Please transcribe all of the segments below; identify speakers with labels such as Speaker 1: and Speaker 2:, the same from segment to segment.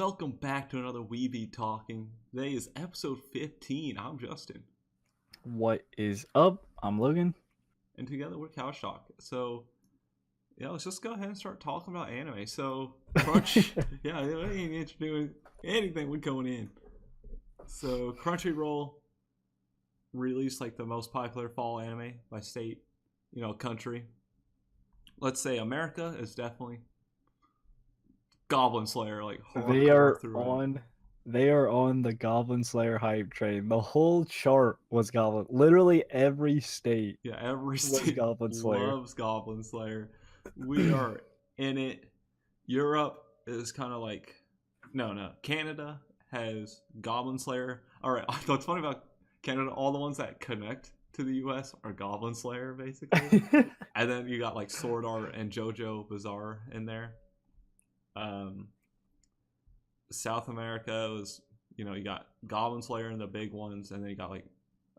Speaker 1: Welcome back to another We Be Talking. Today is episode 15. I'm Justin.
Speaker 2: What is up? I'm Logan.
Speaker 1: And together we're Couch Talk. So, yeah, let's just go ahead and start talking about anime. So, Crunch, yeah, we ain't introducing anything with going in. So, Crunchyroll released like the most popular fall anime by state, country. Let's say America is definitely Goblin Slayer, like
Speaker 2: They are
Speaker 1: throughout.
Speaker 2: on the Goblin Slayer hype train. The whole chart was Goblin. Literally every state
Speaker 1: Yeah, every
Speaker 2: was
Speaker 1: state
Speaker 2: Goblin Slayer.
Speaker 1: loves Goblin Slayer. We are in it. Europe is kind of like no. Canada has Goblin Slayer. All right, what's funny about Canada? All the ones that connect to the U.S. are Goblin Slayer, basically. And then you got like Sword Art and JoJo Bizarre in there. South America was, you got Goblin Slayer and the big ones, and then you got like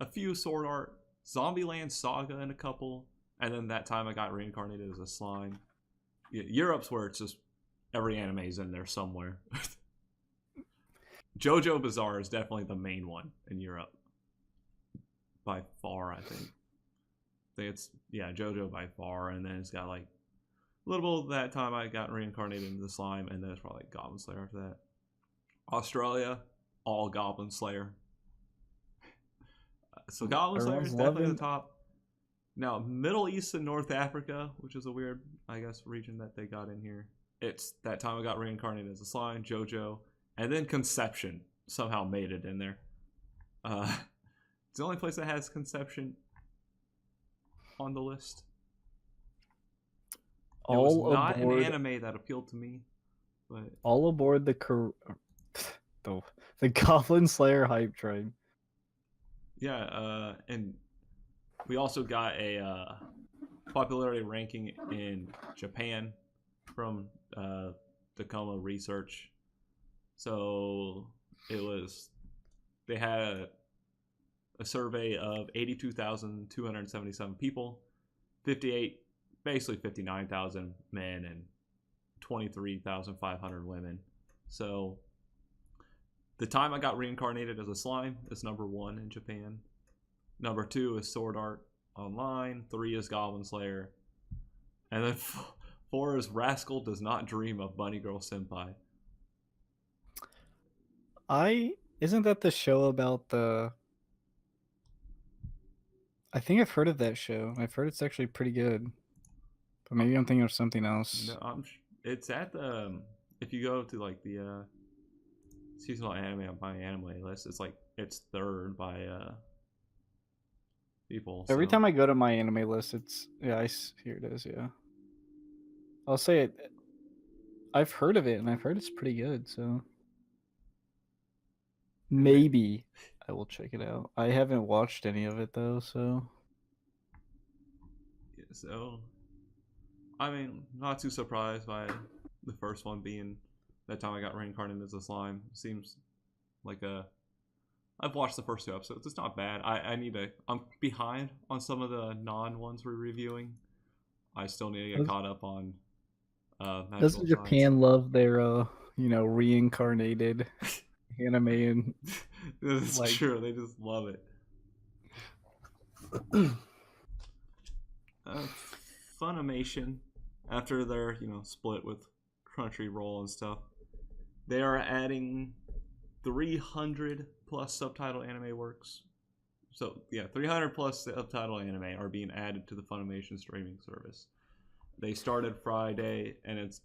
Speaker 1: a few Sword Art, Zombieland Saga, and a couple. And then that time I got reincarnated as a slime. Europe's where it's just every anime's in there somewhere. JoJo Bizarre is definitely the main one in Europe by far. I think it's JoJo by far, and then it's got like a little bit of that time I got reincarnated into the slime, and then it's probably like Goblin Slayer after that. Australia, all Goblin Slayer. So Goblin Slayer is definitely the top. Now, Middle East and North Africa, which is a weird, I guess, region that they got in here. It's that time I got reincarnated as a slime, JoJo, and then Conception somehow made it in there. It's the only place that has Conception on the list. It was not an anime that appealed to me, but
Speaker 2: all aboard the Goblin Slayer hype train.
Speaker 1: Yeah, and we also got a popularity ranking in Japan from Tacoma Research. So they had a survey of 82,277 people, 59,000 men and 23,500 women. So the time I got reincarnated as a slime is number 1 in Japan. Number 2 is Sword Art Online. 3 is Goblin Slayer. And then 4 is Rascal Does Not Dream of Bunny Girl Senpai.
Speaker 2: Isn't that the show about the... I think I've heard of that show. I've heard it's actually pretty good. But maybe I'm thinking of something else.
Speaker 1: No, it's at the... if you go to like the seasonal anime on my anime list, it's third by people.
Speaker 2: Every time I go to my anime list, it's here it is. Yeah, I'll say it. I've heard of it, and I've heard it's pretty good. So maybe I will check it out. I haven't watched any of it though, so.
Speaker 1: Yeah, so I mean, not too surprised by the first one being that time I got reincarnated as a slime. Seems like I've watched the first 2 episodes. It's not bad. I'm behind on some of the non-ones we're reviewing. I still need to get caught up on
Speaker 2: Doesn't Japan love their reincarnated anime? And
Speaker 1: that's true. They just love it. Funimation, after their split with Crunchyroll and stuff, they are adding 300 plus subtitle anime works. So yeah, 300 plus subtitle anime are being added to the Funimation streaming service. They started Friday, and it's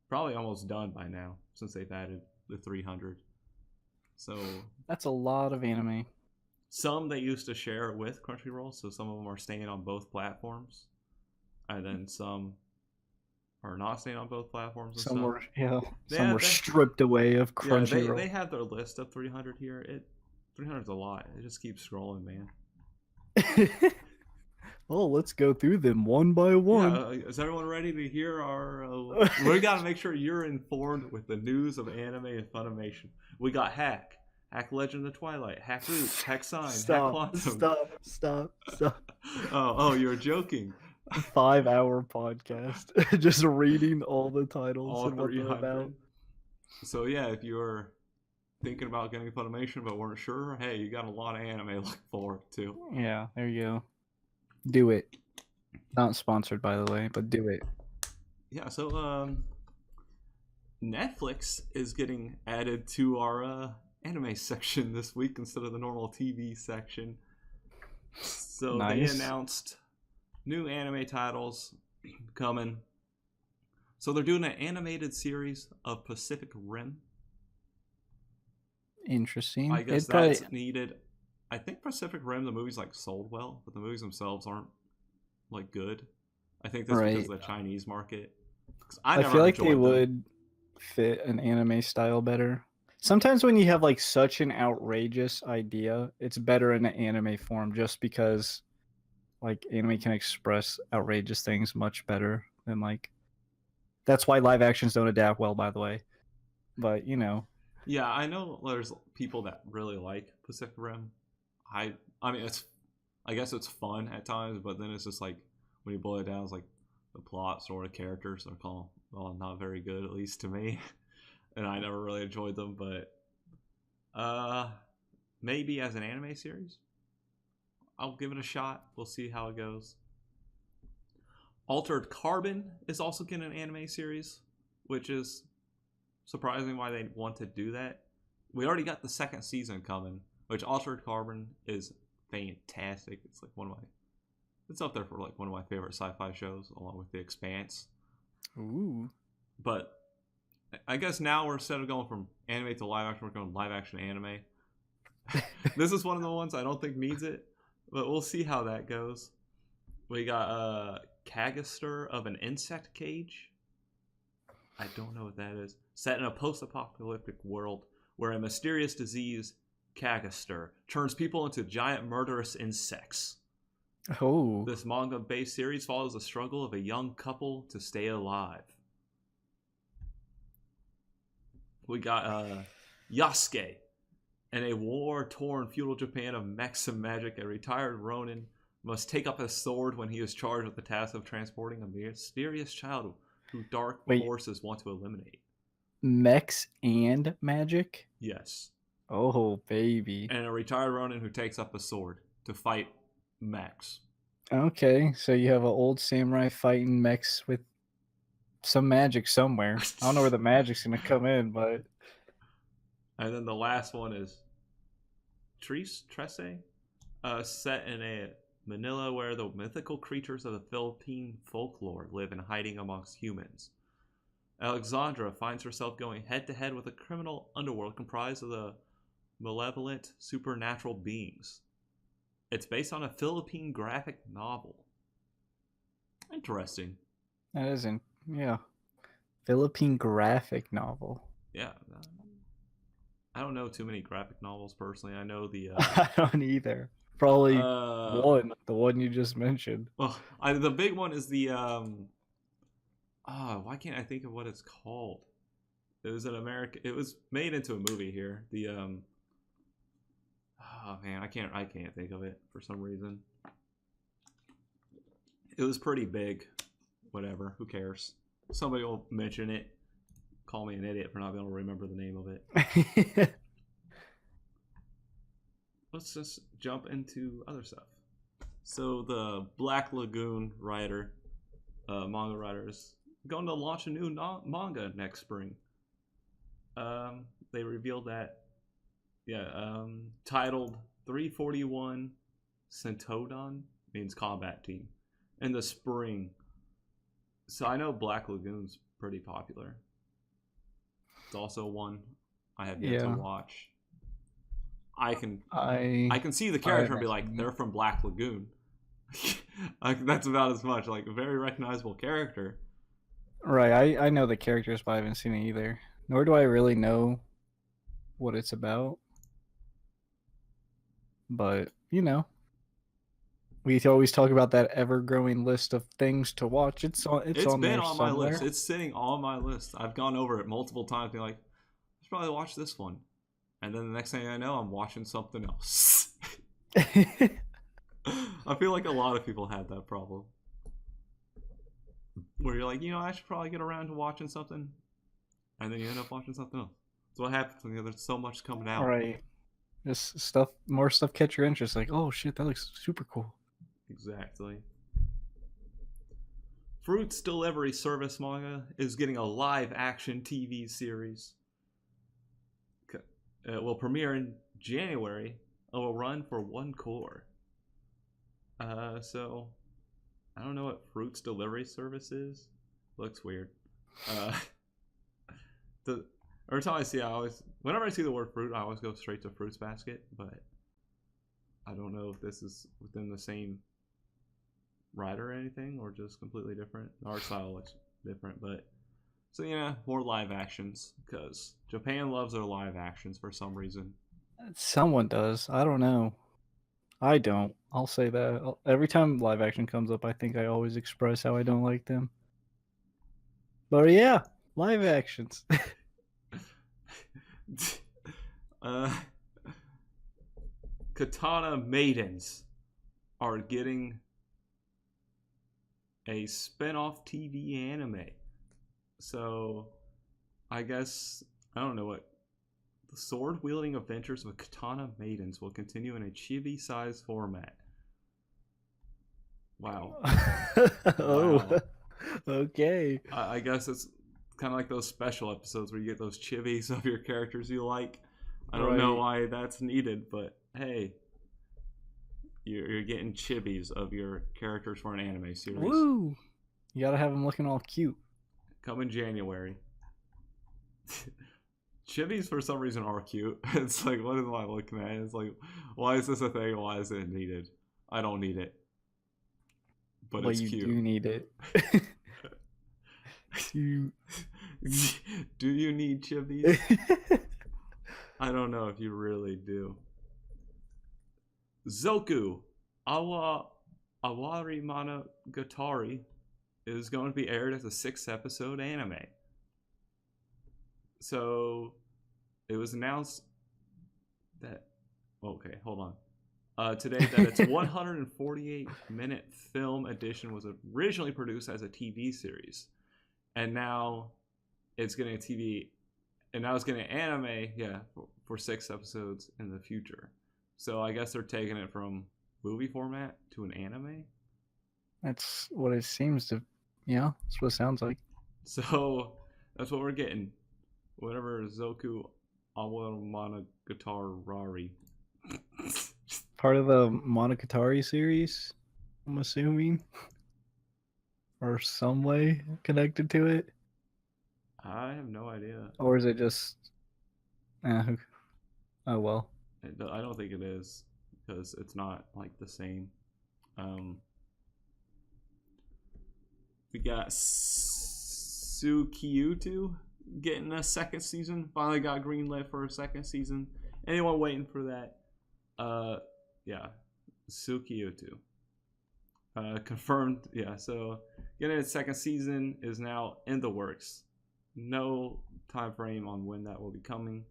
Speaker 1: probably almost done by now since they've added the 300. So
Speaker 2: that's a lot of anime.
Speaker 1: Some they used to share with Crunchyroll, so some of them are staying on both platforms, and then some are not staying on both platforms. And
Speaker 2: some were stripped away of Crunchyroll.
Speaker 1: Yeah, they have their list of 300 here. 300's a lot. It just keeps scrolling, man.
Speaker 2: Well, let's go through them one by one.
Speaker 1: Yeah, is everyone ready to hear our... we got to make sure you're informed with the news of anime and Funimation. We got Hack Legend of Twilight, Hack Roots, Hack Sign, Hack Quantum.
Speaker 2: Stop.
Speaker 1: Oh, you're joking.
Speaker 2: 5-hour podcast. Just reading all the titles and what they're about.
Speaker 1: So yeah, if you're thinking about getting Funimation but weren't sure, hey, you got a lot of anime to look forward to.
Speaker 2: Yeah, there you go. Do it. Not sponsored, by the way, but do it.
Speaker 1: Yeah, so Netflix is getting added to our anime section this week instead of the normal TV section. So they
Speaker 2: Nice.
Speaker 1: announced new anime titles coming. So they're doing an animated series of Pacific Rim.
Speaker 2: Interesting.
Speaker 1: I guess that's needed. I think Pacific Rim, the movies like sold well, but the movies themselves aren't like good. I think that's because of the Chinese market.
Speaker 2: I feel like they would fit an anime style better. Sometimes when you have like such an outrageous idea, it's better in an anime form just because like anime can express outrageous things much better than like that's why live actions don't adapt well, by the way. But you know.
Speaker 1: Yeah, I know there's people that really like Pacific Rim. I mean I guess it's fun at times, but then it's just like when you boil it down, it's like the plot, sort of characters are called not very good, at least to me. And I never really enjoyed them, but maybe as an anime series, I'll give it a shot. We'll see how it goes. Altered Carbon is also getting an anime series, which is surprising why they want to do that. We already got the second season coming, which Altered Carbon is fantastic. It's like it's up there for like one of my favorite sci-fi shows, along with The Expanse.
Speaker 2: Ooh.
Speaker 1: But I guess now we're instead of going from anime to live action, we're going live action anime. This is one of the ones I don't think needs it, but we'll see how that goes. We got Kagaster of an Insect Cage. I don't know what that is. Set in a post-apocalyptic world where a mysterious disease, Kagaster, turns people into giant murderous insects.
Speaker 2: Oh.
Speaker 1: This manga-based series follows the struggle of a young couple to stay alive. We got Yasuke. In a war-torn feudal Japan of mechs and magic, a retired ronin must take up a sword when he is charged with the task of transporting a mysterious child who dark forces want to eliminate.
Speaker 2: Mechs and magic?
Speaker 1: Yes.
Speaker 2: Oh, baby.
Speaker 1: And a retired ronin who takes up a sword to fight mechs.
Speaker 2: Okay, so you have an old samurai fighting mechs with some magic somewhere. I don't know where the magic's gonna come in, but...
Speaker 1: And then the last one is Trece, set in a Manila where the mythical creatures of the Philippine folklore live in hiding amongst humans. Alexandra finds herself going head-to-head with a criminal underworld comprised of the malevolent supernatural beings. It's based on a Philippine graphic novel. Interesting.
Speaker 2: That isn't, yeah. Philippine graphic novel.
Speaker 1: Yeah. I don't know too many graphic novels personally. I know the...
Speaker 2: I don't either. Probably the one you just mentioned.
Speaker 1: Well, the big one is the... why can't I think of what it's called? It was it was made into a movie here. The oh man, I can't think of it for some reason. It was pretty big. Whatever, who cares? Somebody will mention it. Call me an idiot for not being able to remember the name of it. Let's just jump into other stuff. So the Black Lagoon writer, manga writer, is going to launch a new manga next spring. They revealed that, titled 341 Sentodon, means combat team, in the spring. So I know Black Lagoon's pretty popular. It's also one I have yet to watch. I can see the character and be like, they're from Black Lagoon. That's about as much. Like, a very recognizable character.
Speaker 2: Right, I know the characters, but I haven't seen it either. Nor do I really know what it's about. But, you know. We always talk about that ever-growing list of things to watch. It's been on
Speaker 1: my list. It's sitting on my list. I've gone over it multiple times, being like, I should probably watch this one. And then the next thing I know, I'm watching something else. I feel like a lot of people had that problem. Where you're like, I should probably get around to watching something. and then you end up watching something else. That's what happens when there's so much coming out.
Speaker 2: Right. Just more stuff catch your interest. Like, oh shit, that looks super cool.
Speaker 1: Exactly. Fruits Delivery Service manga is getting a live-action TV series. It will premiere in January. It will run for one core. So I don't know what Fruits Delivery Service is. Looks weird. Every time I see it, whenever I see the word fruit, I always go straight to Fruits Basket, but I don't know if this is within the same writer or anything, or just completely different. The art style looks different, but so yeah, more live actions, because Japan loves their live actions for some reason.
Speaker 2: Someone does. I don't know. I don't. I'll say that. Every time live action comes up, I think I always express how I don't like them. But yeah, live actions.
Speaker 1: Katana Maidens are getting a spin-off TV anime. So I guess I don't know what the sword-wielding adventures of Katana Maidens will continue in a chibi-sized format. Wow.
Speaker 2: Oh,
Speaker 1: wow.
Speaker 2: Okay.
Speaker 1: I guess it's kind of like those special episodes where you get those chibis of your characters you like. I don't know why that's needed, but hey, you're getting chibis of your characters for an anime series.
Speaker 2: Woo! You gotta have them looking all cute.
Speaker 1: Come in January. Chibis for some reason are cute. It's like, what am I looking at? It's like, why is this a thing? Why is it needed? I don't need it. But it's
Speaker 2: you
Speaker 1: cute.
Speaker 2: Do need it.
Speaker 1: Do you need chibis? I don't know if you really do. Zoku Owarimonogatari is going to be aired as a 6-episode anime. So it was announced that hold on. Today that its 148-minute film edition was originally produced as a TV series, and now it's getting a TV, and now it's getting an anime, for 6 episodes in the future. So I guess they're taking it from movie format to an anime.
Speaker 2: That's what it seems to. Yeah, that's what it sounds like.
Speaker 1: So that's what we're getting. Whatever Zoku Owarimonogatari.
Speaker 2: Part of the Monogatari series, I'm assuming, or some way connected to it.
Speaker 1: I have no idea.
Speaker 2: Or is it just? Oh well.
Speaker 1: I don't think it is, because it's not like the same. We got Tsukiuta getting a 2nd season. Finally got greenlit for a 2nd season. Anyone waiting for that? Tsukiuta. Confirmed. So getting its 2nd season is now in the works. No time frame on when that will be coming.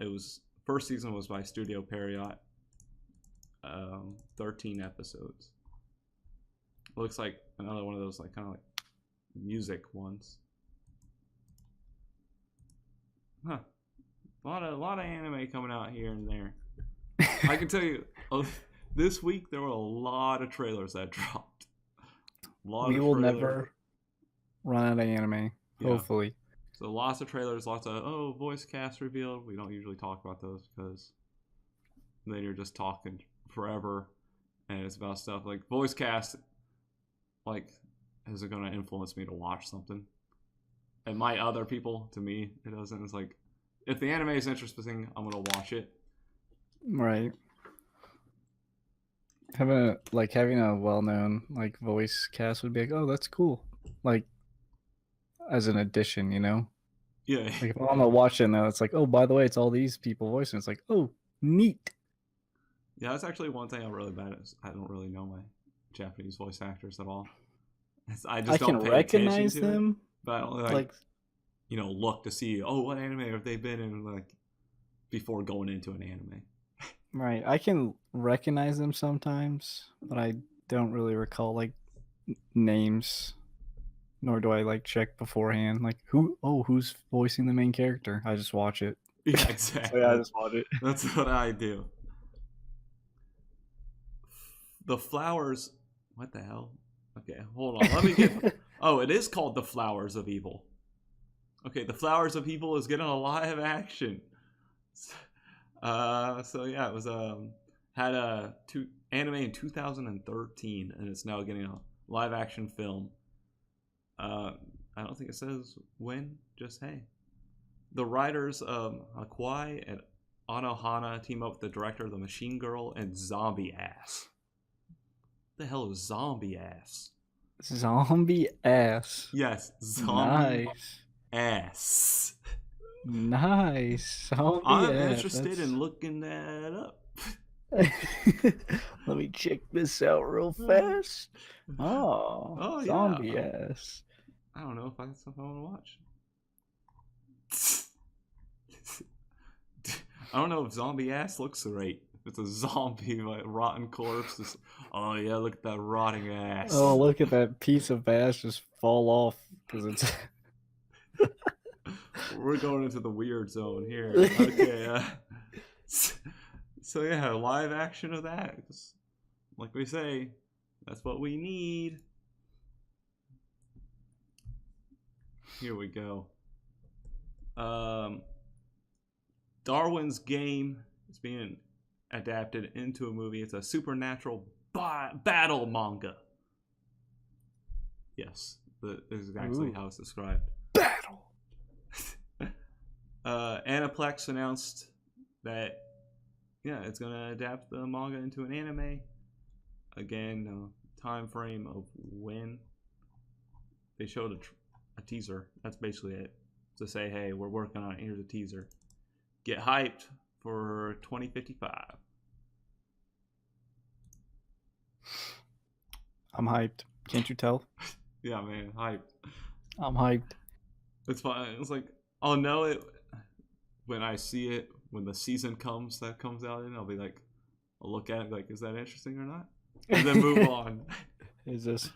Speaker 1: It was 1st season was by Studio Period. 13 episodes. Looks like another one of those kind of like music ones. Huh. A lot of anime coming out here and there. I can tell you, this week there were a lot of trailers that dropped.
Speaker 2: We will never run out of anime. Hopefully.
Speaker 1: So lots of trailers, lots of voice cast revealed. We don't usually talk about those because then you're just talking forever, and it's about stuff like voice cast. Like, is it going to influence me to watch something? It might other people. To me, it doesn't. It's like, if the anime is interesting, I'm going to watch it.
Speaker 2: Right. Having a well-known voice cast would be like, oh, that's cool. Like, as an addition, you know?
Speaker 1: Yeah.
Speaker 2: Like, if I'm gonna watch it now, it's like, oh, by the way, it's all these people voicing. It's like, oh, neat.
Speaker 1: Yeah, that's actually one thing I'm really bad at. I don't really know my Japanese voice actors at all. I don't pay
Speaker 2: recognize
Speaker 1: attention to
Speaker 2: them,
Speaker 1: it, but I don't look to see what anime have they been in before going into an anime.
Speaker 2: Right, I can recognize them sometimes, but I don't really recall names Nor do I like check beforehand, like who's voicing the main character. I just watch it.
Speaker 1: Yeah, exactly.
Speaker 2: So yeah, I just watch it.
Speaker 1: That's what I do. The Flowers. What the hell? Okay, hold on. Let me get. Oh, it is called The Flowers of Evil. Okay, The Flowers of Evil is getting a live action. So yeah, it was had a anime in 2013, and it's now getting a live action film. I don't think it says when. Just hey, the writers Akwai and Anohana team up with the director of The Machine Girl and Zombie Ass. What the hell is Zombie Ass?
Speaker 2: Zombie Ass.
Speaker 1: Yes, Zombie
Speaker 2: Nice.
Speaker 1: Ass.
Speaker 2: Nice. Zombie
Speaker 1: I'm
Speaker 2: Ass.
Speaker 1: interested in looking that up.
Speaker 2: Let me check this out real fast. Oh, Zombie
Speaker 1: yeah.
Speaker 2: Ass.
Speaker 1: I don't know if that's something I want to watch. I don't know if Zombie Ass looks great. It's a zombie, like rotten corpse. Just, oh yeah, look at that rotting ass.
Speaker 2: Oh, look at that piece of ass just fall off because it's.
Speaker 1: We're going into the weird zone here. Okay. So yeah, live action of that. Just, like we say, that's what we need. Here we go. Darwin's Game is being adapted into a movie. It's a supernatural battle manga. Yes, that is exactly how it's described.
Speaker 2: Battle.
Speaker 1: Aniplex announced that it's gonna adapt the manga into an anime. Again, no time frame of when. They showed a teaser. That's basically it. To say, hey, we're working on it. Here's a teaser. Get hyped for 2055.
Speaker 2: I'm hyped. Can't you tell?
Speaker 1: Yeah, man, hyped.
Speaker 2: I'm hyped.
Speaker 1: It's fine. It's like I'll know it when I see it, when the season comes that comes out, and I'll be like, I'll look at it like, is that interesting or not? And then move on.
Speaker 2: Is this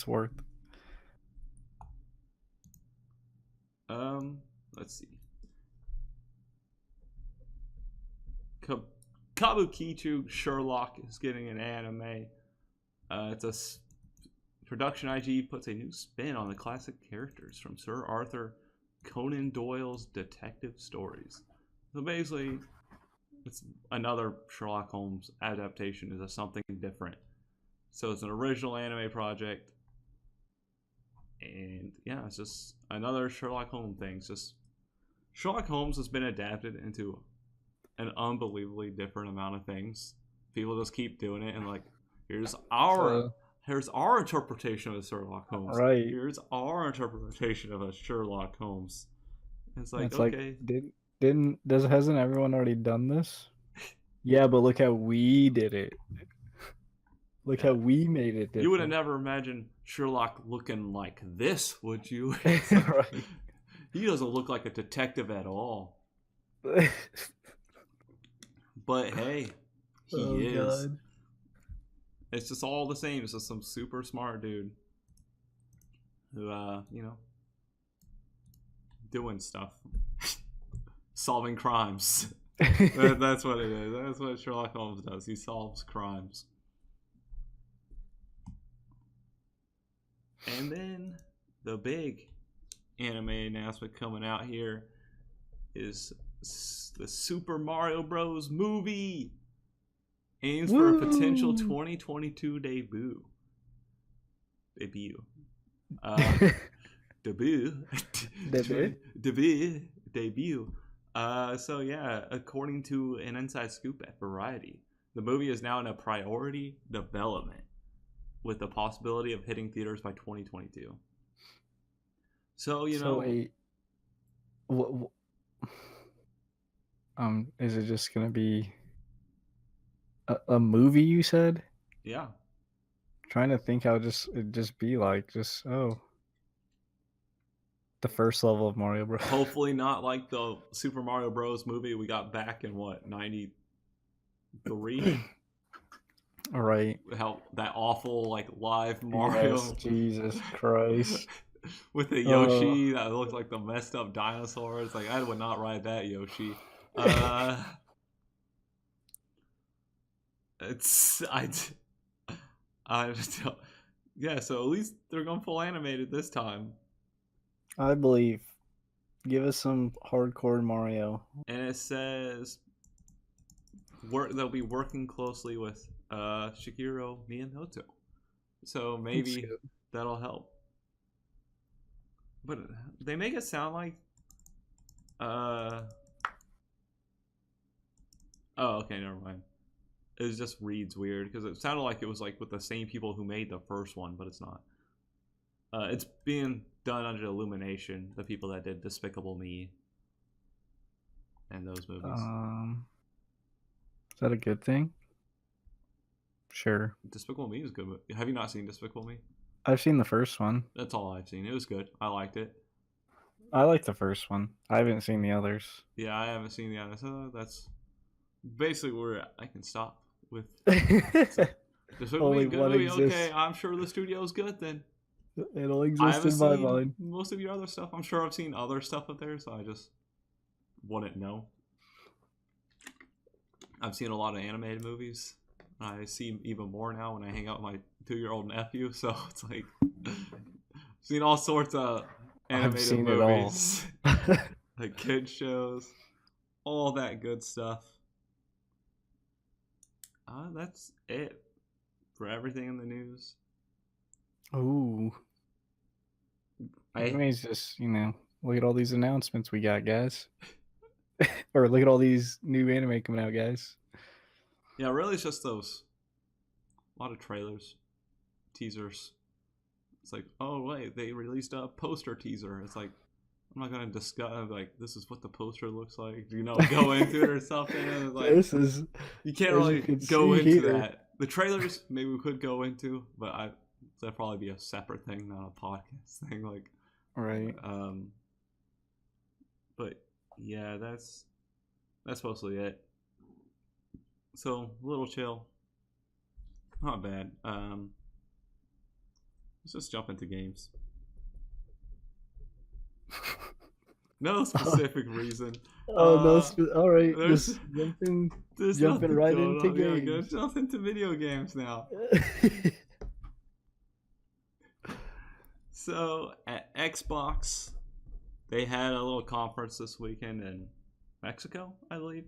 Speaker 2: worth?
Speaker 1: Let's see. Kabukicho Sherlock is getting an anime. It's a production IG puts a new spin on the classic characters from Sir Arthur Conan Doyle's detective stories. So basically, it's another Sherlock Holmes adaptation of something different. So it's an original anime project. And yeah, it's just another Sherlock Holmes thing. It's just Sherlock Holmes has been adapted into an unbelievably different amount of things. People just keep doing it, and like, here's our interpretation of Sherlock Holmes.
Speaker 2: Right.
Speaker 1: Here's our interpretation of a Sherlock Holmes. It's like, okay,
Speaker 2: hasn't everyone already done this? Yeah, but look how we did it. Look how we made it different.
Speaker 1: You would have never imagined Sherlock looking like this, would you?
Speaker 2: Right.
Speaker 1: He doesn't look like a detective at all. But hey, he is. God. It's just all the same. It's just some super smart dude who, doing stuff, solving crimes. That's what it is. That's what Sherlock Holmes does. He solves crimes. And then the big anime announcement coming out here is the Super Mario Bros. Movie. Aims for a potential 2022 debut. Debut. So yeah, according to an inside scoop at Variety, the movie is now in a priority development with the possibility of hitting theaters by 2022. So, is
Speaker 2: it just gonna be a movie, you said?
Speaker 1: Yeah.
Speaker 2: Trying to think how it'd just be like, the first level of Mario Bros.
Speaker 1: Hopefully not like the Super Mario Bros. Movie we got back in what, 93?
Speaker 2: All right.
Speaker 1: How that awful like live Mario.
Speaker 2: Yes, Jesus Christ.
Speaker 1: With the Yoshi that looks like the messed up dinosaur. It's like I would not ride that Yoshi. It's I just don't, yeah. So at least they're going full animated this time.
Speaker 2: I believe. Give us some hardcore Mario.
Speaker 1: And it says they'll be working closely with Shigeru Miyamoto. So maybe that'll help. But they make it sound like oh, okay, never mind. It just reads weird because it sounded like it was like with the same people who made the first one, but it's not. It's being done under Illumination, the people that did Despicable Me and those movies.
Speaker 2: Is that a good thing? Sure.
Speaker 1: Despicable Me is good. Have you not seen Despicable Me?
Speaker 2: I've seen the first one.
Speaker 1: That's all I've seen. It was good. I liked it.
Speaker 2: I like the first one. I haven't seen the others.
Speaker 1: Yeah, I haven't seen the others. So that's basically where I can stop with. Despicable Me, good movie. Okay, I'm sure the studio's good then.
Speaker 2: It'll exist in my mind.
Speaker 1: Most of your other stuff. I'm sure I've seen other stuff up there, so I just wouldn't know. I've seen a lot of animated movies. I see even more now when I hang out with my 2-year-old nephew. So it's like I've seen all sorts of animated movies, like kid shows, all that good stuff. That's it for everything in the news.
Speaker 2: Ooh. Anyways, just, look at all these announcements we got, guys. Or look at all these new anime coming out, guys.
Speaker 1: Yeah, really it's just those. A lot of trailers, teasers. It's like, oh, wait, they released a poster teaser. It's like, I'm not going to discuss, like, this is what the poster looks like. Go into it or something. And it's like, you can't really go into that. The trailers, maybe we could go into, but that'd probably be a separate thing, not a podcast thing. Like,
Speaker 2: right.
Speaker 1: But yeah, that's mostly it. So a little chill, not bad. Let's just jump into games. No specific reason.
Speaker 2: All right. Just jumping right into games.
Speaker 1: Let's jump into video games now. So at Xbox, they had a little conference this weekend in Mexico, I believe.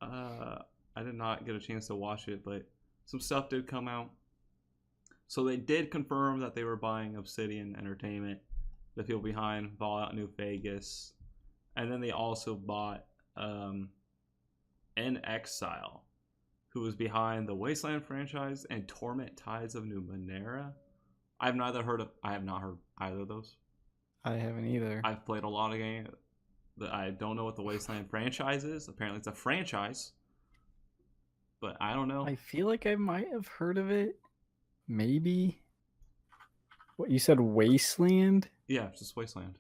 Speaker 1: I did not get a chance to watch it, but some stuff did come out. So they did confirm that they were buying Obsidian Entertainment, the people behind Fallout New Vegas, and then they also bought In Exile, who was behind the Wasteland franchise and Torment Tides of Numenera. I have not heard either of those.
Speaker 2: I haven't either.
Speaker 1: I've played a lot of games. I don't know what the Wasteland franchise is. Apparently it's a franchise, but I don't know.
Speaker 2: I feel like I might have heard of it. Maybe. What, you said Wasteland?
Speaker 1: Yeah, it's just Wasteland.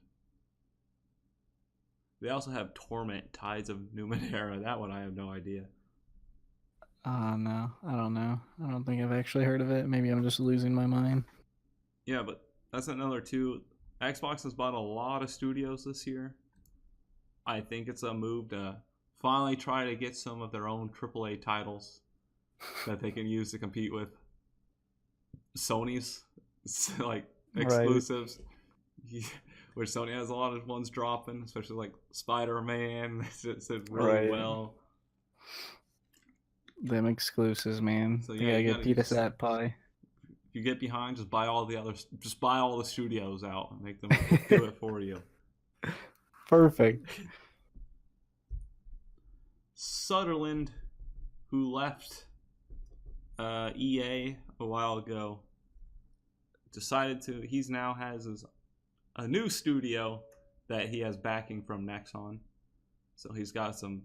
Speaker 1: They also have Torment Tides of Numenera. That one I have no idea.
Speaker 2: No, I don't know. I don't think I've actually heard of it. Maybe I'm just losing my mind.
Speaker 1: Yeah, but that's another two. Xbox has bought a lot of studios this year. I think it's a move to finally try to get some of their own AAA titles that they can use to compete with Sony's like exclusives. Right. Which Sony has a lot of ones dropping, especially like Spider-Man. It did really well.
Speaker 2: Them exclusives, man. So yeah, you gotta get Peter that pie.
Speaker 1: If you get behind, just buy all the studios out and make them do it for you.
Speaker 2: Perfect.
Speaker 1: Sutherland, who left EA a while ago, he now has a new studio that he has backing from Nexon. So he's got some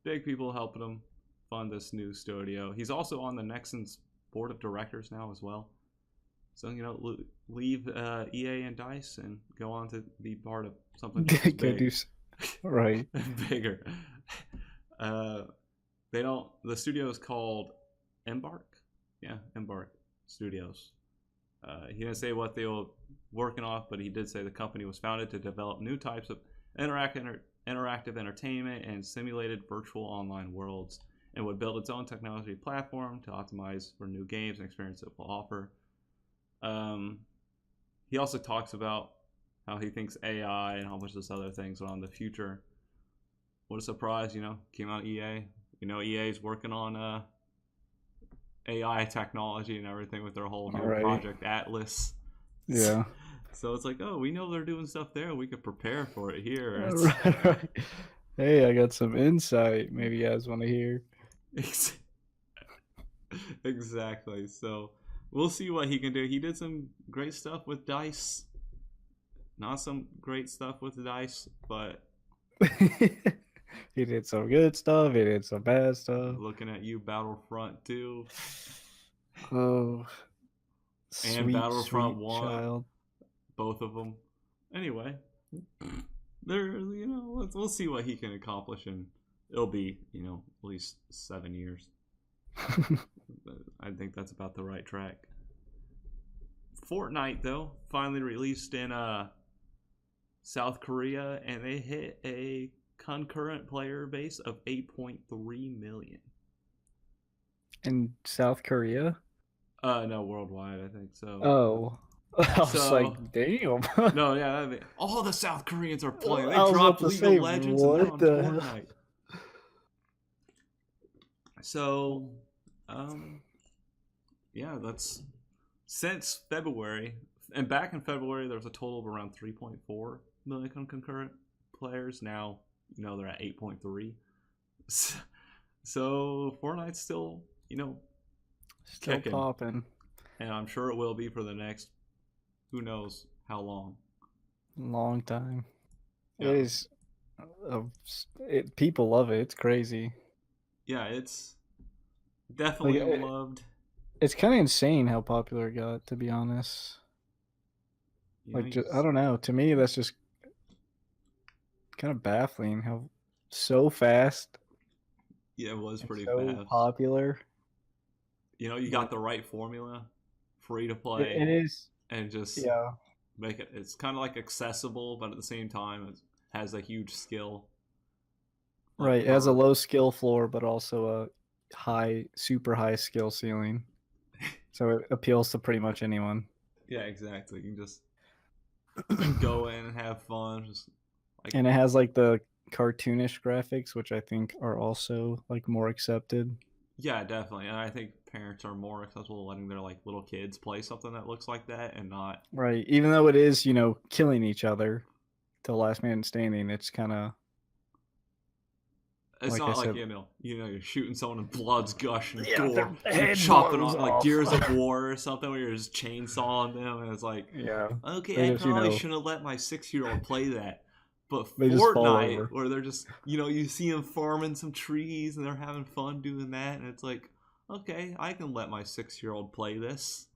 Speaker 1: big people helping him fund this new studio. He's also on the Nexon's board of directors now as well. So, leave EA and DICE and go on to be part of something big.
Speaker 2: Right.
Speaker 1: Bigger. The studio is called Embark, yeah, Embark Studios. He didn't say what they were working off, but he did say the company was founded to develop new types of interactive entertainment and simulated virtual online worlds, and would build its own technology platform to optimize for new games and experiences it will offer. He also talks about how he thinks AI and how much this other things are on the future. What a surprise, came out EA. EA is working on AI technology and everything with their whole new Project Atlas.
Speaker 2: Yeah.
Speaker 1: So it's like, oh, we know they're doing stuff there. We could prepare for it here.
Speaker 2: Right. Hey, I got some insight. Maybe you guys want to hear.
Speaker 1: Exactly. So we'll see what he can do. He did some great stuff with Dice. Not some great stuff with Dice, but
Speaker 2: he did some good stuff. He did some bad stuff.
Speaker 1: Looking at you, Battlefront 2.
Speaker 2: Oh,
Speaker 1: and Battlefront 1.
Speaker 2: Child.
Speaker 1: Both of them. Anyway, we'll see what he can accomplish, and it'll be, at least 7 years. I think that's about the right track. Fortnite, though, finally released in South Korea, and they hit a concurrent player base of 8.3 million.
Speaker 2: In South Korea?
Speaker 1: No, worldwide, I think so.
Speaker 2: Oh. I was like, damn.
Speaker 1: No, yeah, I mean, all the South Koreans are playing. They dropped League of Legends and they're on Fortnite. So, yeah, that's since February. And back in February, there was a total of around 3.4 million concurrent players. Now, they're at 8.3. So, Fortnite's still,
Speaker 2: still kicking. Popping.
Speaker 1: And I'm sure it will be for the next, who knows how long.
Speaker 2: Long time. Yeah. It is. People love it. It's crazy.
Speaker 1: Yeah, it's definitely loved.
Speaker 2: It's kind of insane how popular it got, to be honest. I don't know. To me, that's just kind of baffling how so fast.
Speaker 1: Yeah, it was pretty
Speaker 2: so
Speaker 1: fast.
Speaker 2: Popular.
Speaker 1: You got the right formula, free to play.
Speaker 2: It is,
Speaker 1: and just make it. It's kind of like accessible, but at the same time, it has a huge skill.
Speaker 2: Right, it has a low skill floor, but also a super high skill ceiling. So it appeals to pretty much anyone.
Speaker 1: Yeah, exactly. You can just go in and have fun.
Speaker 2: And it has like the cartoonish graphics, which I think are also like more accepted.
Speaker 1: Yeah, definitely. And I think parents are more accessible to letting their little kids play something that looks like that and not
Speaker 2: right. Even though it is, killing each other till last man standing, it's kind of.
Speaker 1: It's not like you're shooting someone and blood's gushing, gore, you're chopping off like Gears of War or something where you're just chainsawing them, and it's like, okay, I probably shouldn't have let my 6-year-old play that. But Fortnite, where they're just, you see them farming some trees and they're having fun doing that, and it's like, okay, I can let my 6-year-old play this.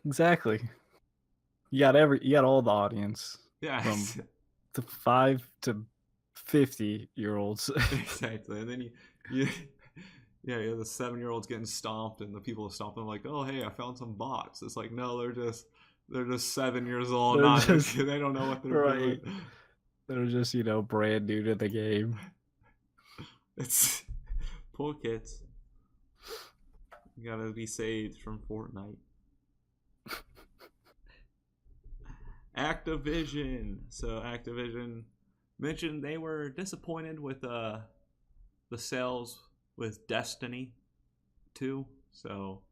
Speaker 2: Exactly. You got all the audience.
Speaker 1: Yeah.
Speaker 2: From the 5 to 50-year-olds.
Speaker 1: Exactly. And then you the 7-year-olds getting stomped, and the people stomping like, oh hey, I found some bots. It's like, no, they're just 7 years old. They don't know what they're doing.
Speaker 2: They're just brand new to the game.
Speaker 1: It's poor kids. You gotta be saved from Fortnite. Activision. So Activision mentioned they were disappointed with the sales with Destiny 2. So,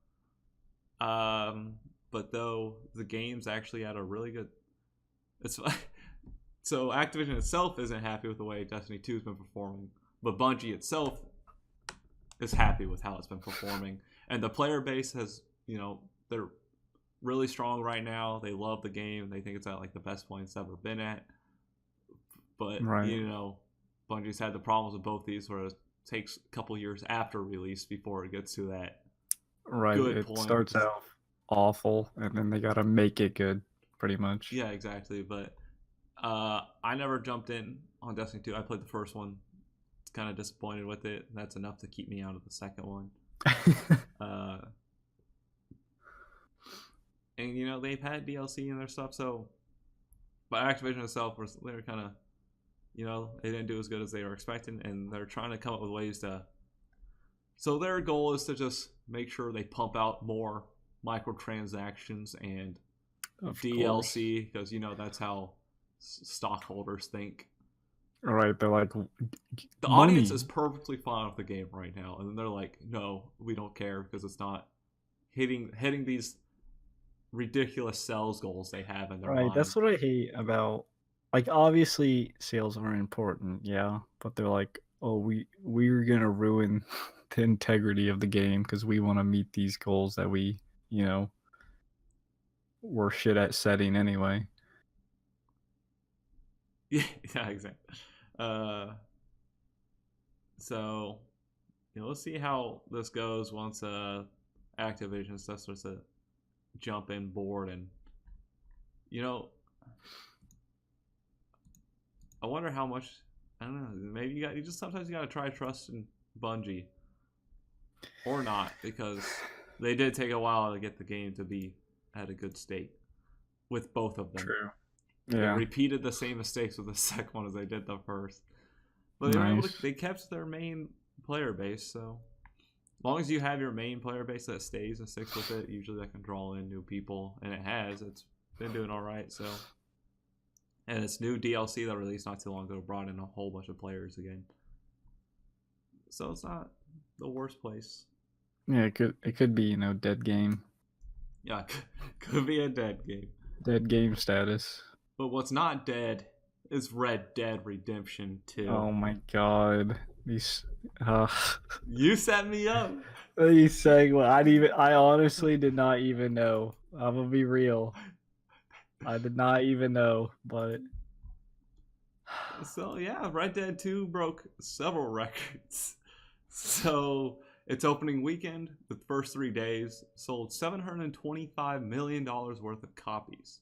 Speaker 1: but though the game's actually had a really good. So Activision itself isn't happy with the way Destiny 2 has been performing, but Bungie itself is happy with how it's been performing, and the player base has, they're really strong right now. They love the game. They think it's at the best point it's ever been at. But, Bungie's had the problems with both these where it takes a couple years after release before it gets to that good point. It
Speaker 2: starts out awful, and then they got to make it good, pretty much.
Speaker 1: Yeah, exactly. But I never jumped in Destiny 2. I played the first one. Kind of disappointed with it. That's enough to keep me out of the second one. uh, and you know they've had DLC and their stuff, so but Activision itself was they're kind of you know they didn't do as good as they were expecting, and they're trying to come up with ways to. So their goal is to just make sure they pump out more microtransactions and
Speaker 2: Of
Speaker 1: DLC because you know that's how stockholders think.
Speaker 2: All right, they're like
Speaker 1: The
Speaker 2: money.
Speaker 1: audience is perfectly fine with the game right now, and then they're like, "No, we don't care because it's not hitting these ridiculous sales goals they have in their
Speaker 2: Right,
Speaker 1: mind."
Speaker 2: that's what I hate about. Like, obviously, sales are important, yeah, but they're like, oh, we're gonna ruin the integrity of the game because we want to meet these goals that we, you know, we're shit at setting anyway.
Speaker 1: Yeah, exactly. So you know, let's see how this goes once Activision stuff starts to jump in board, and you know, I wonder how much. I don't know. Maybe you just sometimes you gotta try trusting Bungie or not because they did take a while to get the game to be at a good state with both of them.
Speaker 2: True.
Speaker 1: They
Speaker 2: Yeah.
Speaker 1: repeated the same mistakes with the second one as they did the first, but they were able
Speaker 2: Nice.
Speaker 1: to. They kept their main player base, so as long as you have your main player base that stays and sticks with it, usually that can draw in new people, and it has. It's been doing all right. So, and its new DLC that released not too long ago brought in a whole bunch of players again. So it's not the worst place.
Speaker 2: Yeah, it could be, you know, dead game.
Speaker 1: Yeah, could be a dead game.
Speaker 2: Dead game status.
Speaker 1: But what's not dead is Red Dead Redemption 2.
Speaker 2: Oh my god. These
Speaker 1: You set me up.
Speaker 2: These saying I honestly did not even know. I'm gonna be real. I did not even know, but
Speaker 1: So yeah, Red Dead 2 broke several records. So its opening weekend, the first 3 days, sold $725 million worth of copies.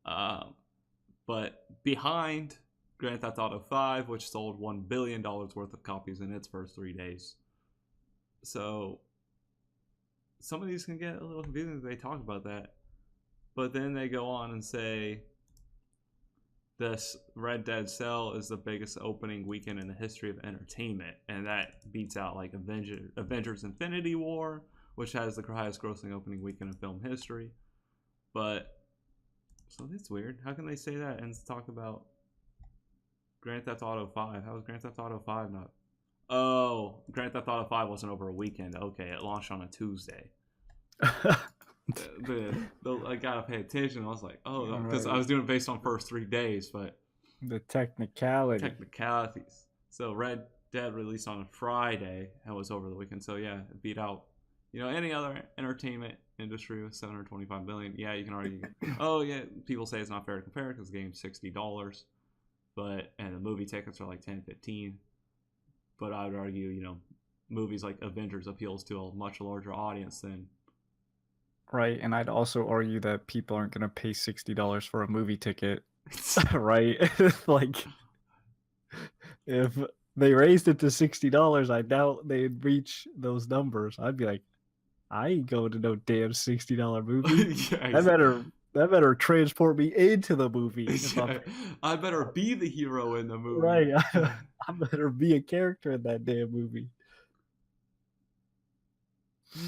Speaker 1: But behind Grand Theft Auto 5, which sold $1 billion worth of copies in its first 3 days. So some of these can get a little confusing if they talk about that. But then they go on and say this Red Dead sale is the biggest opening weekend in the history of entertainment, and that beats out like Avengers Infinity War, which has the highest grossing opening weekend in film history. But so that's weird. How can they say that and talk about Grand Theft Auto 5? How was Grand Theft Auto 5 not? Oh, Grand Theft Auto 5 wasn't over a weekend. Okay, it launched on a Tuesday. I gotta pay attention. I was like, oh, because I was doing it based on first 3 days, but
Speaker 2: the technicalities.
Speaker 1: So Red Dead released on a Friday and was over the weekend. So yeah, it beat out, you know, any other entertainment industry with 725 billion. Yeah, you can argue. Oh yeah, people say it's not fair to compare because the game's $60, but and the movie tickets are like 10, 15. But I would argue, you know, movies like Avengers appeals to a much larger audience than.
Speaker 2: Right, and I'd also argue that people aren't going to pay $60 for a movie ticket, right? Like, if they raised it to $60, I doubt they'd reach those numbers. I'd be like, I ain't going to no damn $60 movie.
Speaker 1: Yeah,
Speaker 2: that better transport me into the movie.
Speaker 1: Yeah, I better be the hero in the movie.
Speaker 2: Right, I better be a character in that damn movie.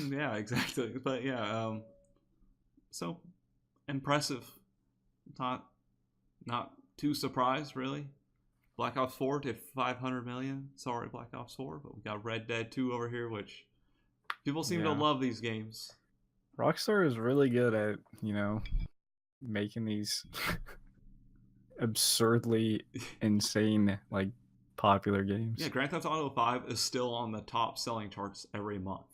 Speaker 1: Yeah, exactly. But yeah, so impressive. Not too surprised, really. Black Ops 4 did 500 million. Sorry, Black Ops 4, but we got Red Dead 2 over here, which people seem to love these games.
Speaker 2: Rockstar is really good at, you know, making these absurdly insane, like, popular games.
Speaker 1: Yeah, Grand Theft Auto 5 is still on the top selling charts every month.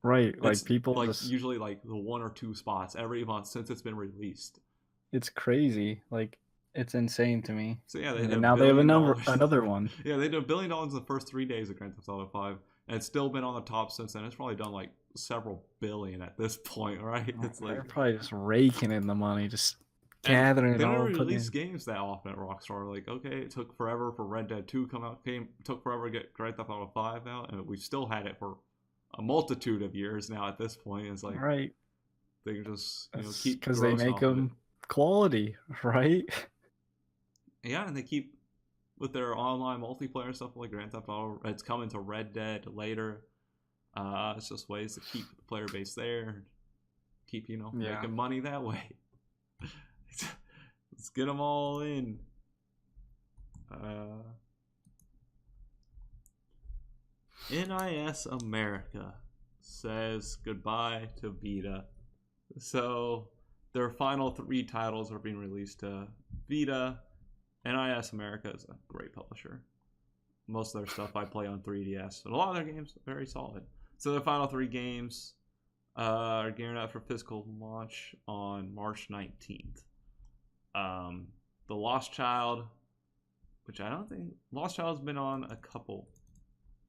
Speaker 2: Right, like,
Speaker 1: it's
Speaker 2: people
Speaker 1: like
Speaker 2: just
Speaker 1: usually like the 1 or 2 spots every month since it's been released.
Speaker 2: It's crazy. Like, it's insane to me.
Speaker 1: So yeah,
Speaker 2: and now they have another one.
Speaker 1: Yeah, they did $1 billion in the first 3 days of Grand Theft Auto 5, and it's still been on the top since then. It's probably done like several billion at this point, right? It's like
Speaker 2: they're probably just raking in the money, just gathering it all.
Speaker 1: They don't release games that often at Rockstar. Like, okay, it took forever for Red Dead 2 come out. Took forever to get Grand Theft Auto 5 out, and we still had it for a multitude of years now. At this point, it's like
Speaker 2: right.
Speaker 1: they can just keep
Speaker 2: because they make them quality, right?
Speaker 1: Yeah, and they keep with their online multiplayer stuff like Grand Theft Auto. It's coming to Red Dead later. It's just ways to keep the player base there, keep making money that way. Let's get them all in. NIS America says goodbye to Vita. So their final 3 titles are being released to Vita. NIS America is a great publisher. Most of their stuff I play on 3DS, and a lot of their games are very solid. So the final 3 games are gearing up for physical launch on March 19th. The Lost Child, which I don't think Lost Child's been on a couple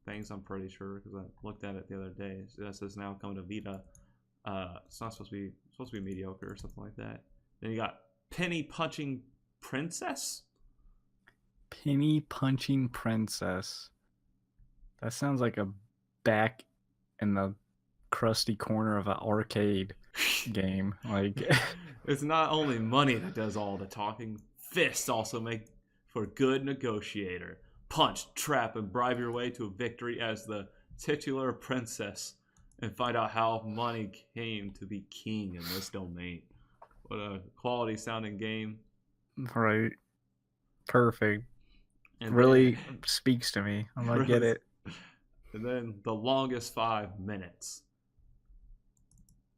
Speaker 1: things, I'm pretty sure, because I looked at it the other day. This is now coming to Vita. It's not supposed to be mediocre or something like that. Then you got Penny Punching Princess.
Speaker 2: Penny Punching Princess. That sounds like a back in the crusty corner of an arcade game. Like,
Speaker 1: it's not only money that does all the talking. Fists also make for a good negotiator. Punch, trap, and bribe your way to a victory as the titular princess, and find out how money came to be king in this domain. What a quality sounding game.
Speaker 2: Right. Perfect. And really speaks to me. I'm gonna get it.
Speaker 1: And then The Longest 5 Minutes,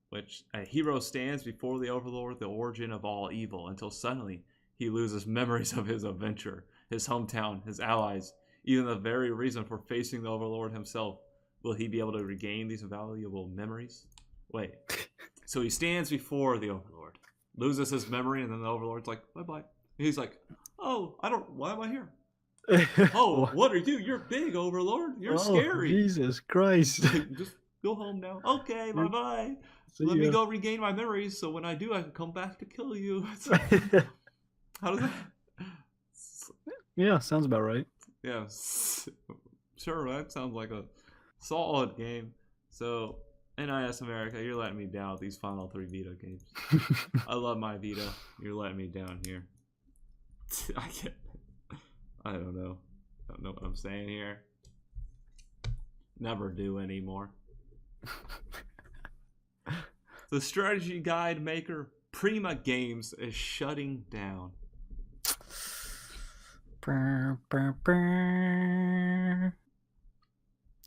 Speaker 1: which a hero stands before the Overlord, the origin of all evil, until suddenly he loses memories of his adventure, his hometown, his allies, even the very reason for facing the Overlord himself. Will he be able to regain these valuable memories? Wait. So he stands before the Overlord, loses his memory, and then the Overlord's like, bye-bye. He's like, oh, why am I here? Oh, what are you? You're big, Overlord. You're scary.
Speaker 2: Jesus Christ.
Speaker 1: Just go home now. Okay, bye-bye. Let me go regain my memories, so when I do, I can come back to kill you. How does that...
Speaker 2: Yeah, sounds about right.
Speaker 1: Yeah, sure, that sounds like a solid game. So, NIS America, you're letting me down with these final 3 Vita games. I love my Vita. You're letting me down here. I don't know. I don't know what I'm saying here. Never do anymore. The strategy guide maker Prima Games is shutting down.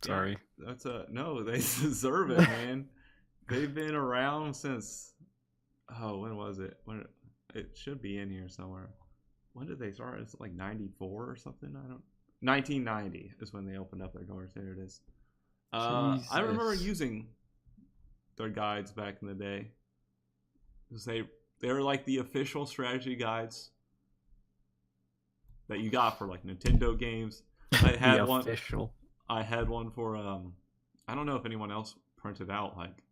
Speaker 2: Sorry.
Speaker 1: That's no, they deserve it, man. They've been around since when was it? When it should be in here somewhere. When did they start? It's like 94 or something. 1990 is when they opened up their doors. There it is. I remember using their guides back in the day. They were like the official strategy guides that you got for like Nintendo games. I had one. Official. I had one for I don't know if anyone else printed out like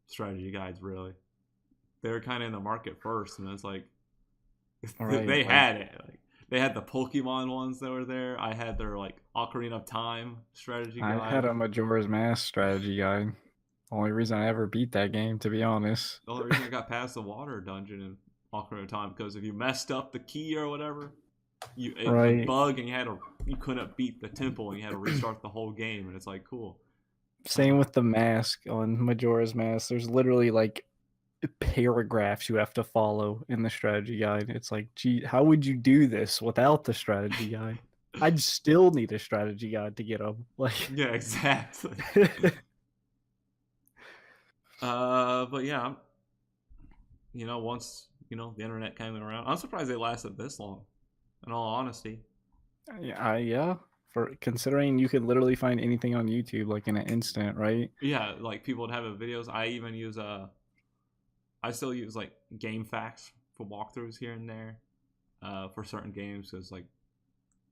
Speaker 1: strategy guides. Really, they were kind of in the market first, and it's like they had it. Like they had the Pokemon ones that were there. I had their like Ocarina of Time strategy guide.
Speaker 2: I had a Majora's Mask strategy guide. Only reason I ever beat that game, to be honest.
Speaker 1: The only reason I got past the water dungeon in Ocarina of Time because if you messed up the key or whatever, it would bug and you couldn't beat the temple and you had to restart the whole game, and it's like cool.
Speaker 2: Same with the mask on Majora's Mask. There's literally like paragraphs you have to follow in the strategy guide. It's like, gee, how would you do this without the strategy guide? I'd still need a strategy guide to get them. Like,
Speaker 1: yeah, exactly. But yeah, once the internet came around, I'm surprised they lasted this long. In all honesty.
Speaker 2: Yeah. For considering you could literally find anything on YouTube like in an instant, right?
Speaker 1: Yeah, like people would have videos. I even use I still use like Game Facts for walkthroughs here and there, for certain games because like,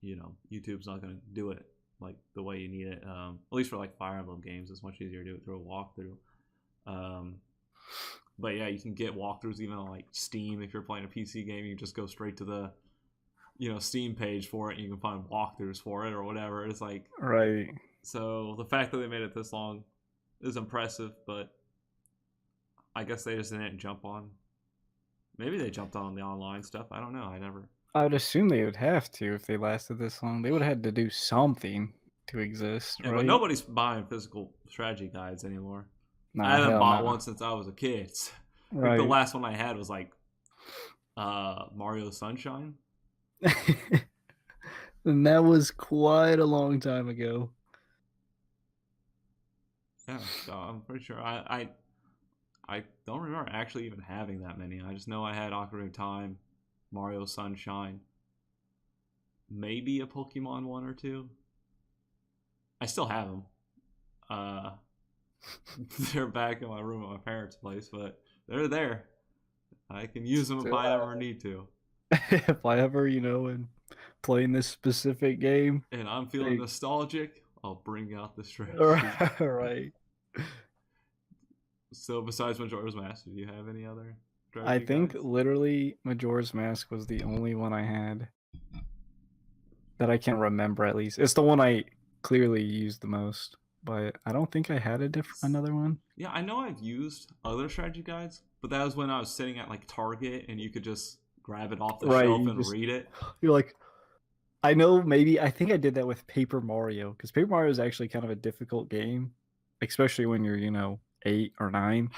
Speaker 1: YouTube's not gonna do it like the way you need it. At least for like Fire Emblem games, it's much easier to do it through a walkthrough. But yeah, you can get walkthroughs even on like Steam if you're playing a PC game. You just go straight to the Steam page for it, and you can find walkthroughs for it or whatever. It's like So the fact that they made it this long is impressive, but I guess they just didn't jump on. Maybe they jumped on the online stuff. I don't know.
Speaker 2: I would assume they would have to if they lasted this long. They would have had to do something to exist,
Speaker 1: Yeah,
Speaker 2: right?
Speaker 1: but nobody's buying physical strategy guides anymore.
Speaker 2: Nah,
Speaker 1: I haven't bought
Speaker 2: no.
Speaker 1: one since I was a kid. I
Speaker 2: Right.
Speaker 1: think the last one I had was like Mario Sunshine.
Speaker 2: And that was quite a long time ago.
Speaker 1: Yeah, so I'm pretty sure I don't remember actually even having that many. I just know I had Ocarina of Time, Mario Sunshine, maybe a Pokemon one or two. I still have them. They're back in my room at my parents' place, but they're there. I can use them if I ever need to.
Speaker 2: If I ever, am playing this specific game
Speaker 1: and I'm feeling nostalgic, I'll bring out the strategy.
Speaker 2: Right.
Speaker 1: So besides Majora's Mask, do you have any other strategy
Speaker 2: I think
Speaker 1: guides?
Speaker 2: literally Majora's Mask was the only one I had that I can remember, at least. It's the one I clearly used the most, but I don't think I had another one.
Speaker 1: Yeah, I know I've used other strategy guides, but that was when I was sitting at like Target and you could just grab it off the shelf and read it.
Speaker 2: You're like, I think I did that with Paper Mario, because Paper Mario is actually kind of a difficult game, especially when you're 8 or 9.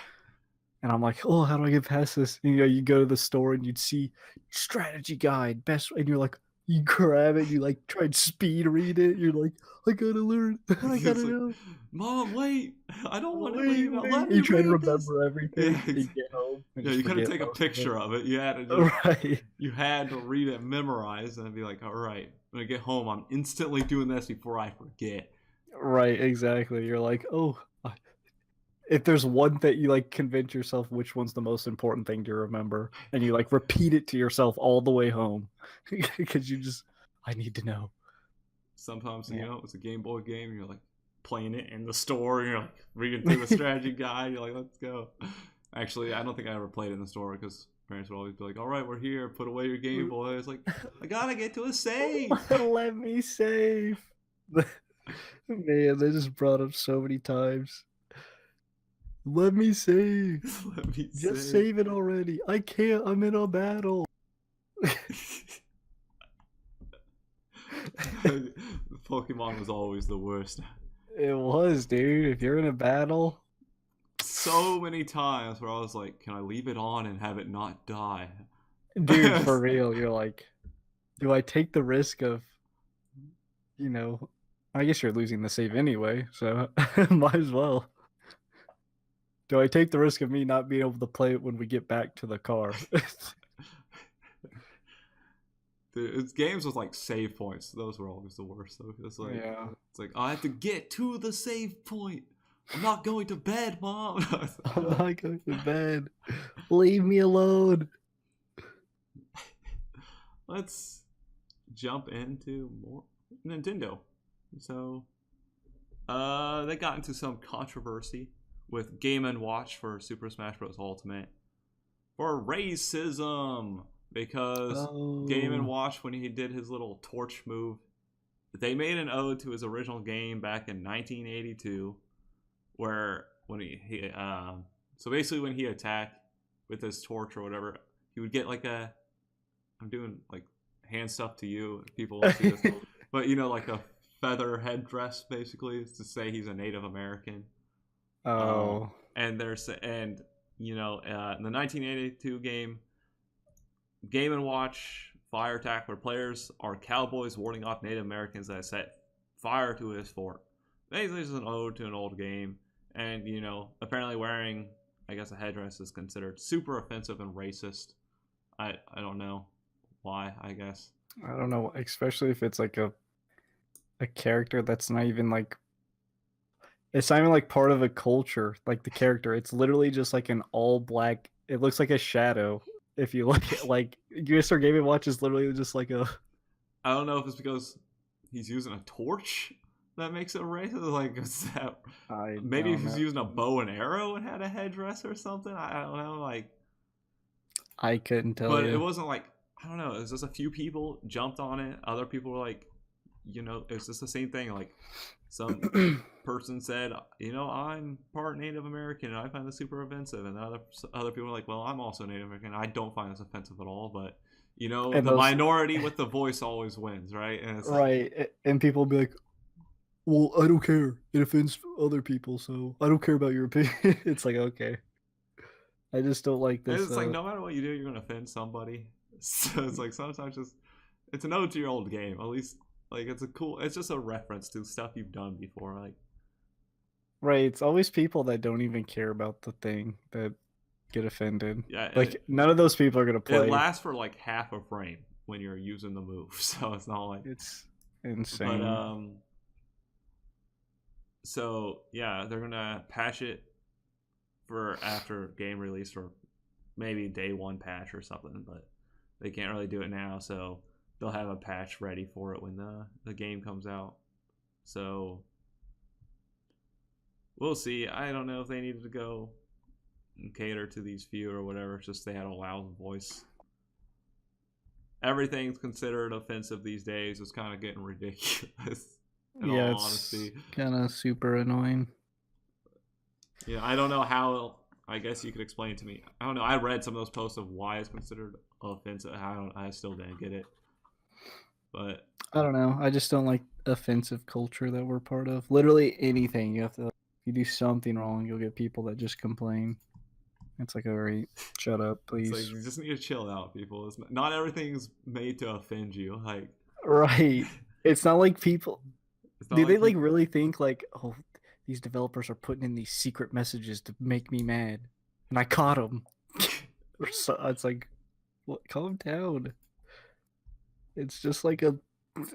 Speaker 2: And I'm like, oh, how do I get past this? And, you go to the store and you'd see strategy guide, best, and you're like, you grab it, you like try and speed read it. You're like, I gotta learn, I gotta know.
Speaker 1: Mom, wait! I don't want to leave. Let me
Speaker 2: you try to remember
Speaker 1: this.
Speaker 2: everything. Yeah, you get home.
Speaker 1: Yeah, you couldn't take a picture of it. You had to just, You had to read it, memorize, and be like, all right, when I get home, I'm instantly doing this before I forget.
Speaker 2: Right, exactly. You're like, oh, if there's one that you like convince yourself which one's the most important thing to remember, and you like repeat it to yourself all the way home because I need to know.
Speaker 1: Sometimes it's a Game Boy game, you're like playing it in the store, and you're like reading through the strategy guide, you're like, let's go. Actually, I don't think I ever played it in the store because parents would always be like, all right, we're here, put away your Game Boy. It's like, I gotta get to a save.
Speaker 2: Let me save. Man, they just brought up so many times. Let me save. Just save it already. I can't. I'm in a battle.
Speaker 1: Pokemon was always the worst.
Speaker 2: It was, dude. If you're in a battle.
Speaker 1: So many times where I was like, can I leave it on and have it not die?
Speaker 2: Dude, for real. You're like, do I take the risk of, I guess you're losing the save anyway, so might as well. Do I take the risk of me not being able to play it when we get back to the car?
Speaker 1: Dude, it's games with like save points. Those were always the worst. So it's like I have to get to the save point. I'm not going to bed, Mom.
Speaker 2: I'm not going to bed. Leave me alone.
Speaker 1: Let's jump into more Nintendo. So, they got into some controversy with Game & Watch for Super Smash Bros. Ultimate for racism, because Game & Watch, when he did his little torch move, they made an ode to his original game back in 1982, where when so basically when he attacked with his torch or whatever, he would get like I'm doing like hand stuff to you, people will see this, but like a feather headdress basically to say he's a Native American. And in the 1982 game, Game & Watch Fire Attack, where players are cowboys warding off Native Americans that set fire to his fort. Basically, it's an ode to an old game, and apparently wearing, I guess, a headdress is considered super offensive and racist. I don't know why. I guess
Speaker 2: I don't know, especially if it's like a character that's not even like. It's not even like part of a culture, like the character. It's literally just like an all black. It looks like a shadow. If you look at like USR Game & Watch is literally just like a.
Speaker 1: I don't know if it's because he's using a torch that makes it racist. Like, is that maybe if he's using a bow and arrow and had a headdress or something. I don't know. Like,
Speaker 2: I couldn't tell you.
Speaker 1: But it wasn't like, I don't know. It was just a few people jumped on it. Other people were like, it's just the same thing. Like some person said, I'm part Native American and I find this super offensive, and other people are like, well, I'm also Native American. I don't find this offensive at all, but
Speaker 2: And
Speaker 1: the
Speaker 2: those,
Speaker 1: minority with the voice always wins, right? And it's
Speaker 2: right, and people be like, well, I don't care. It offends other people, so I don't care about your opinion. It's like, okay. I just don't like
Speaker 1: and
Speaker 2: this.
Speaker 1: it's like no matter what you do, you're gonna offend somebody. So it's like sometimes it's an ode to your old game. At least like it's just a reference to stuff you've done before. Like
Speaker 2: Right, it's always people that don't even care about the thing that get offended.
Speaker 1: yeah,
Speaker 2: Like none of those people are gonna
Speaker 1: it
Speaker 2: play.
Speaker 1: lasts for like half a frame when you're using the move, so it's not like
Speaker 2: It's insane.
Speaker 1: But so yeah, they're gonna patch it for after game release or maybe day one patch or something, but they can't really do it now, so they'll have a patch ready for it when the game comes out. So we'll see. I don't know if they needed to go and cater to these few or whatever. It's just they had a loud voice. Everything's considered offensive these days. It's kind of getting ridiculous. In all honesty,
Speaker 2: kind of super annoying.
Speaker 1: Yeah, I don't know how. I guess you could explain to me. I don't know. I read some of those posts of why it's considered offensive. I still didn't get it. But
Speaker 2: I don't know. I just don't like offensive culture that we're part of. Literally anything you have to. If you do something wrong, you'll get people that just complain. It's like, all right, shut up, please.
Speaker 1: It's like you just need to chill out, people. Not everything's made to offend you. Like
Speaker 2: right. It's not like people. Do they like really think like, oh, these developers are putting in these secret messages to make me mad, and I caught them? So it's like, what? Calm down. It's just like a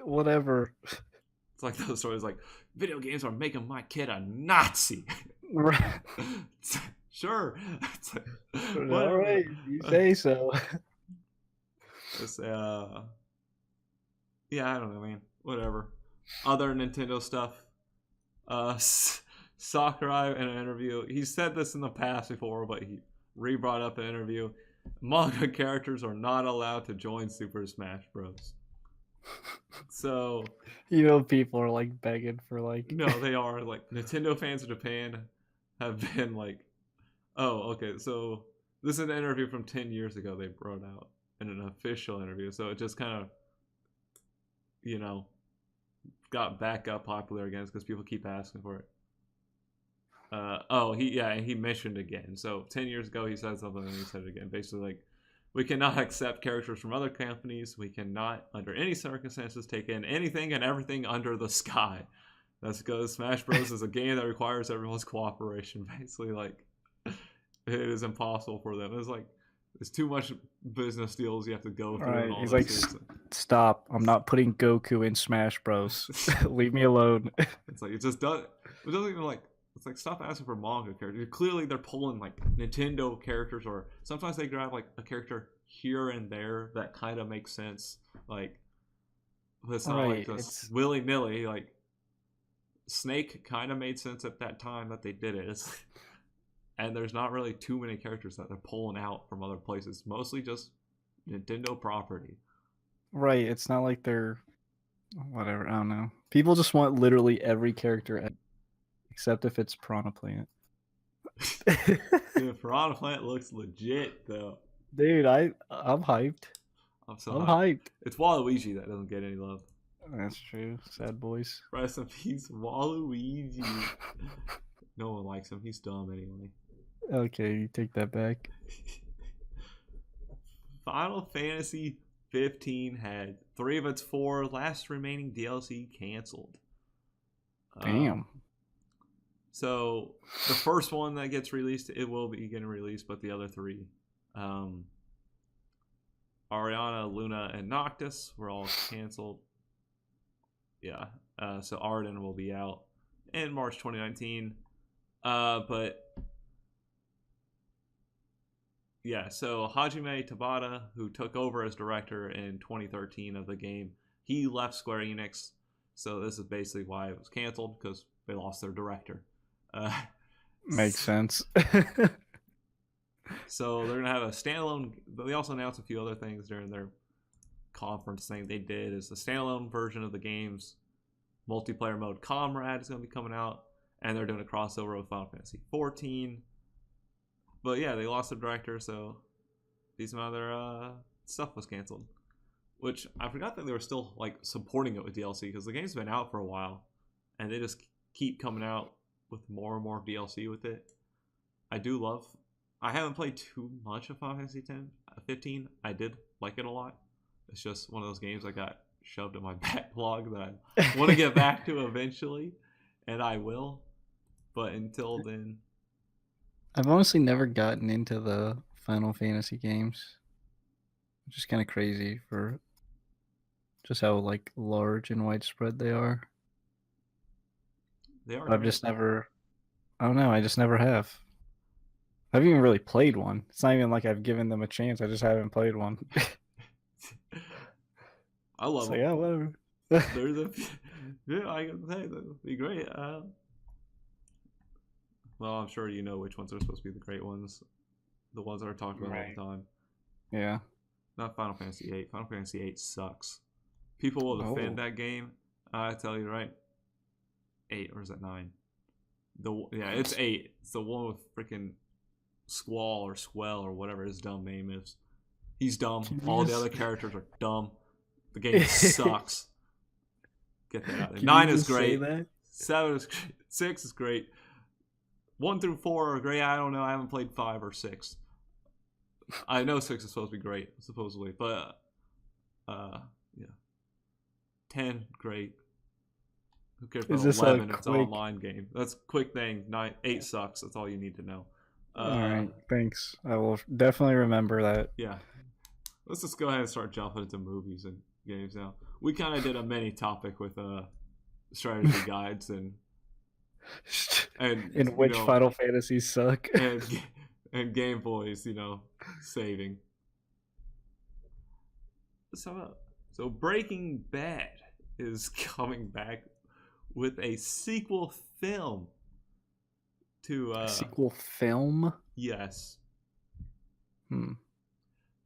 Speaker 2: whatever.
Speaker 1: It's like those stories like video games are making my kid a Nazi.
Speaker 2: Right.
Speaker 1: Sure. It's like,
Speaker 2: all right, you say so.
Speaker 1: It's, yeah, I don't know, man. Whatever. Other Nintendo stuff. Sakurai in an interview, he said this in the past before, but he re-brought up an interview. Manga characters are not allowed to join Super Smash Bros. So
Speaker 2: people are like begging for like.
Speaker 1: No, they are like Nintendo fans in Japan have been like, oh, okay, so this is an interview from 10 years ago they brought out in an official interview, so it just kind of got back up popular again because people keep asking for it. He mentioned again. So 10 years ago he said something and he said it again. Basically like, we cannot accept characters from other companies. We cannot, under any circumstances, take in anything and everything under the sky. That's because Smash Bros. Is a game that requires everyone's cooperation. Basically, like, it is impossible for them. It's like, there's too much business deals you have to go through.
Speaker 2: Right. He's like, stop. I'm not putting Goku in Smash Bros. Leave me alone.
Speaker 1: It's like, it doesn't even like, it's like, stop asking for manga characters. Clearly, they're pulling like Nintendo characters, or sometimes they grab like a character here and there that kind of makes sense. Like, it's not like just willy nilly. Like, Snake kind of made sense at that time that they did it. And there's not really too many characters that they're pulling out from other places. Mostly just Nintendo property.
Speaker 2: Right. It's not like they're whatever. I don't know. People just want literally every character. Except if it's Piranha Plant.
Speaker 1: Dude, Piranha Plant looks legit, though.
Speaker 2: Dude, I'm hyped. I'm hyped.
Speaker 1: It's Waluigi that doesn't get any love.
Speaker 2: That's true. Sad boys.
Speaker 1: Rest in peace, Waluigi. No one likes him. He's dumb anyway.
Speaker 2: Okay, you take that back.
Speaker 1: Final Fantasy 15 had 3 of its 4 last remaining DLC canceled.
Speaker 2: Damn.
Speaker 1: So the first one that gets released, it will be getting released, but the other 3, Ariana, Luna, and Noctis were all canceled. Yeah, so Arden will be out in March 2019. But yeah, so Hajime Tabata, who took over as director in 2013 of the game, he left Square Enix. So this is basically why it was canceled, because they lost their director.
Speaker 2: Makes sense.
Speaker 1: So they're going to have a standalone. But they also announced a few other things during their conference thing they did is the standalone version of the game's multiplayer mode Comrade is going to be coming out, and they're doing a crossover with Final Fantasy 14. But yeah, they lost the director, so decent amount of their stuff was canceled. Which I forgot that they were still like supporting it with DLC, because the game's been out for a while, and they just keep coming out with more and more DLC with it. I haven't played too much of Final Fantasy 15. I did like it a lot. It's just one of those games I got shoved in my backlog that I want to get back to eventually, and I will. But until then,
Speaker 2: I've honestly never gotten into the Final Fantasy games, which is kind of crazy for just how like large and widespread they are.
Speaker 1: they are.
Speaker 2: I've just never. I don't know. I just never have. I haven't even really played one. It's not even like I've given them a chance. I just haven't played one.
Speaker 1: I love
Speaker 2: them. Yeah, whatever.
Speaker 1: Yeah, I can say that would be great. Well, I'm sure you know which ones are supposed to be the great ones. The ones that are talked about all the time.
Speaker 2: Yeah.
Speaker 1: Not Final Fantasy 8. Final Fantasy 8 sucks. People will defend that game. I tell you, right? 8, or is that 9? It's 8. It's the one with freaking Squall or Swell or whatever his dumb name is. He's dumb. All the other characters are dumb. The game sucks. Get that out there. 9 is great. 7 is great. 6 is great. 1 through 4 are great. I don't know. I haven't played 5 or 6. I know 6 is supposed to be great, supposedly, but yeah. 10, great. Who cares about 11? It's an online game. That's a quick thing. 8 sucks. That's all you need to know.
Speaker 2: All right, thanks. I will definitely remember that.
Speaker 1: Yeah. Let's just go ahead and start jumping into movies and games now. We kind of did a mini topic with strategy guides and
Speaker 2: in which Final Fantasies suck
Speaker 1: and Game Boys, saving. So Breaking Bad is coming back with a sequel film to
Speaker 2: a sequel film.
Speaker 1: Yes.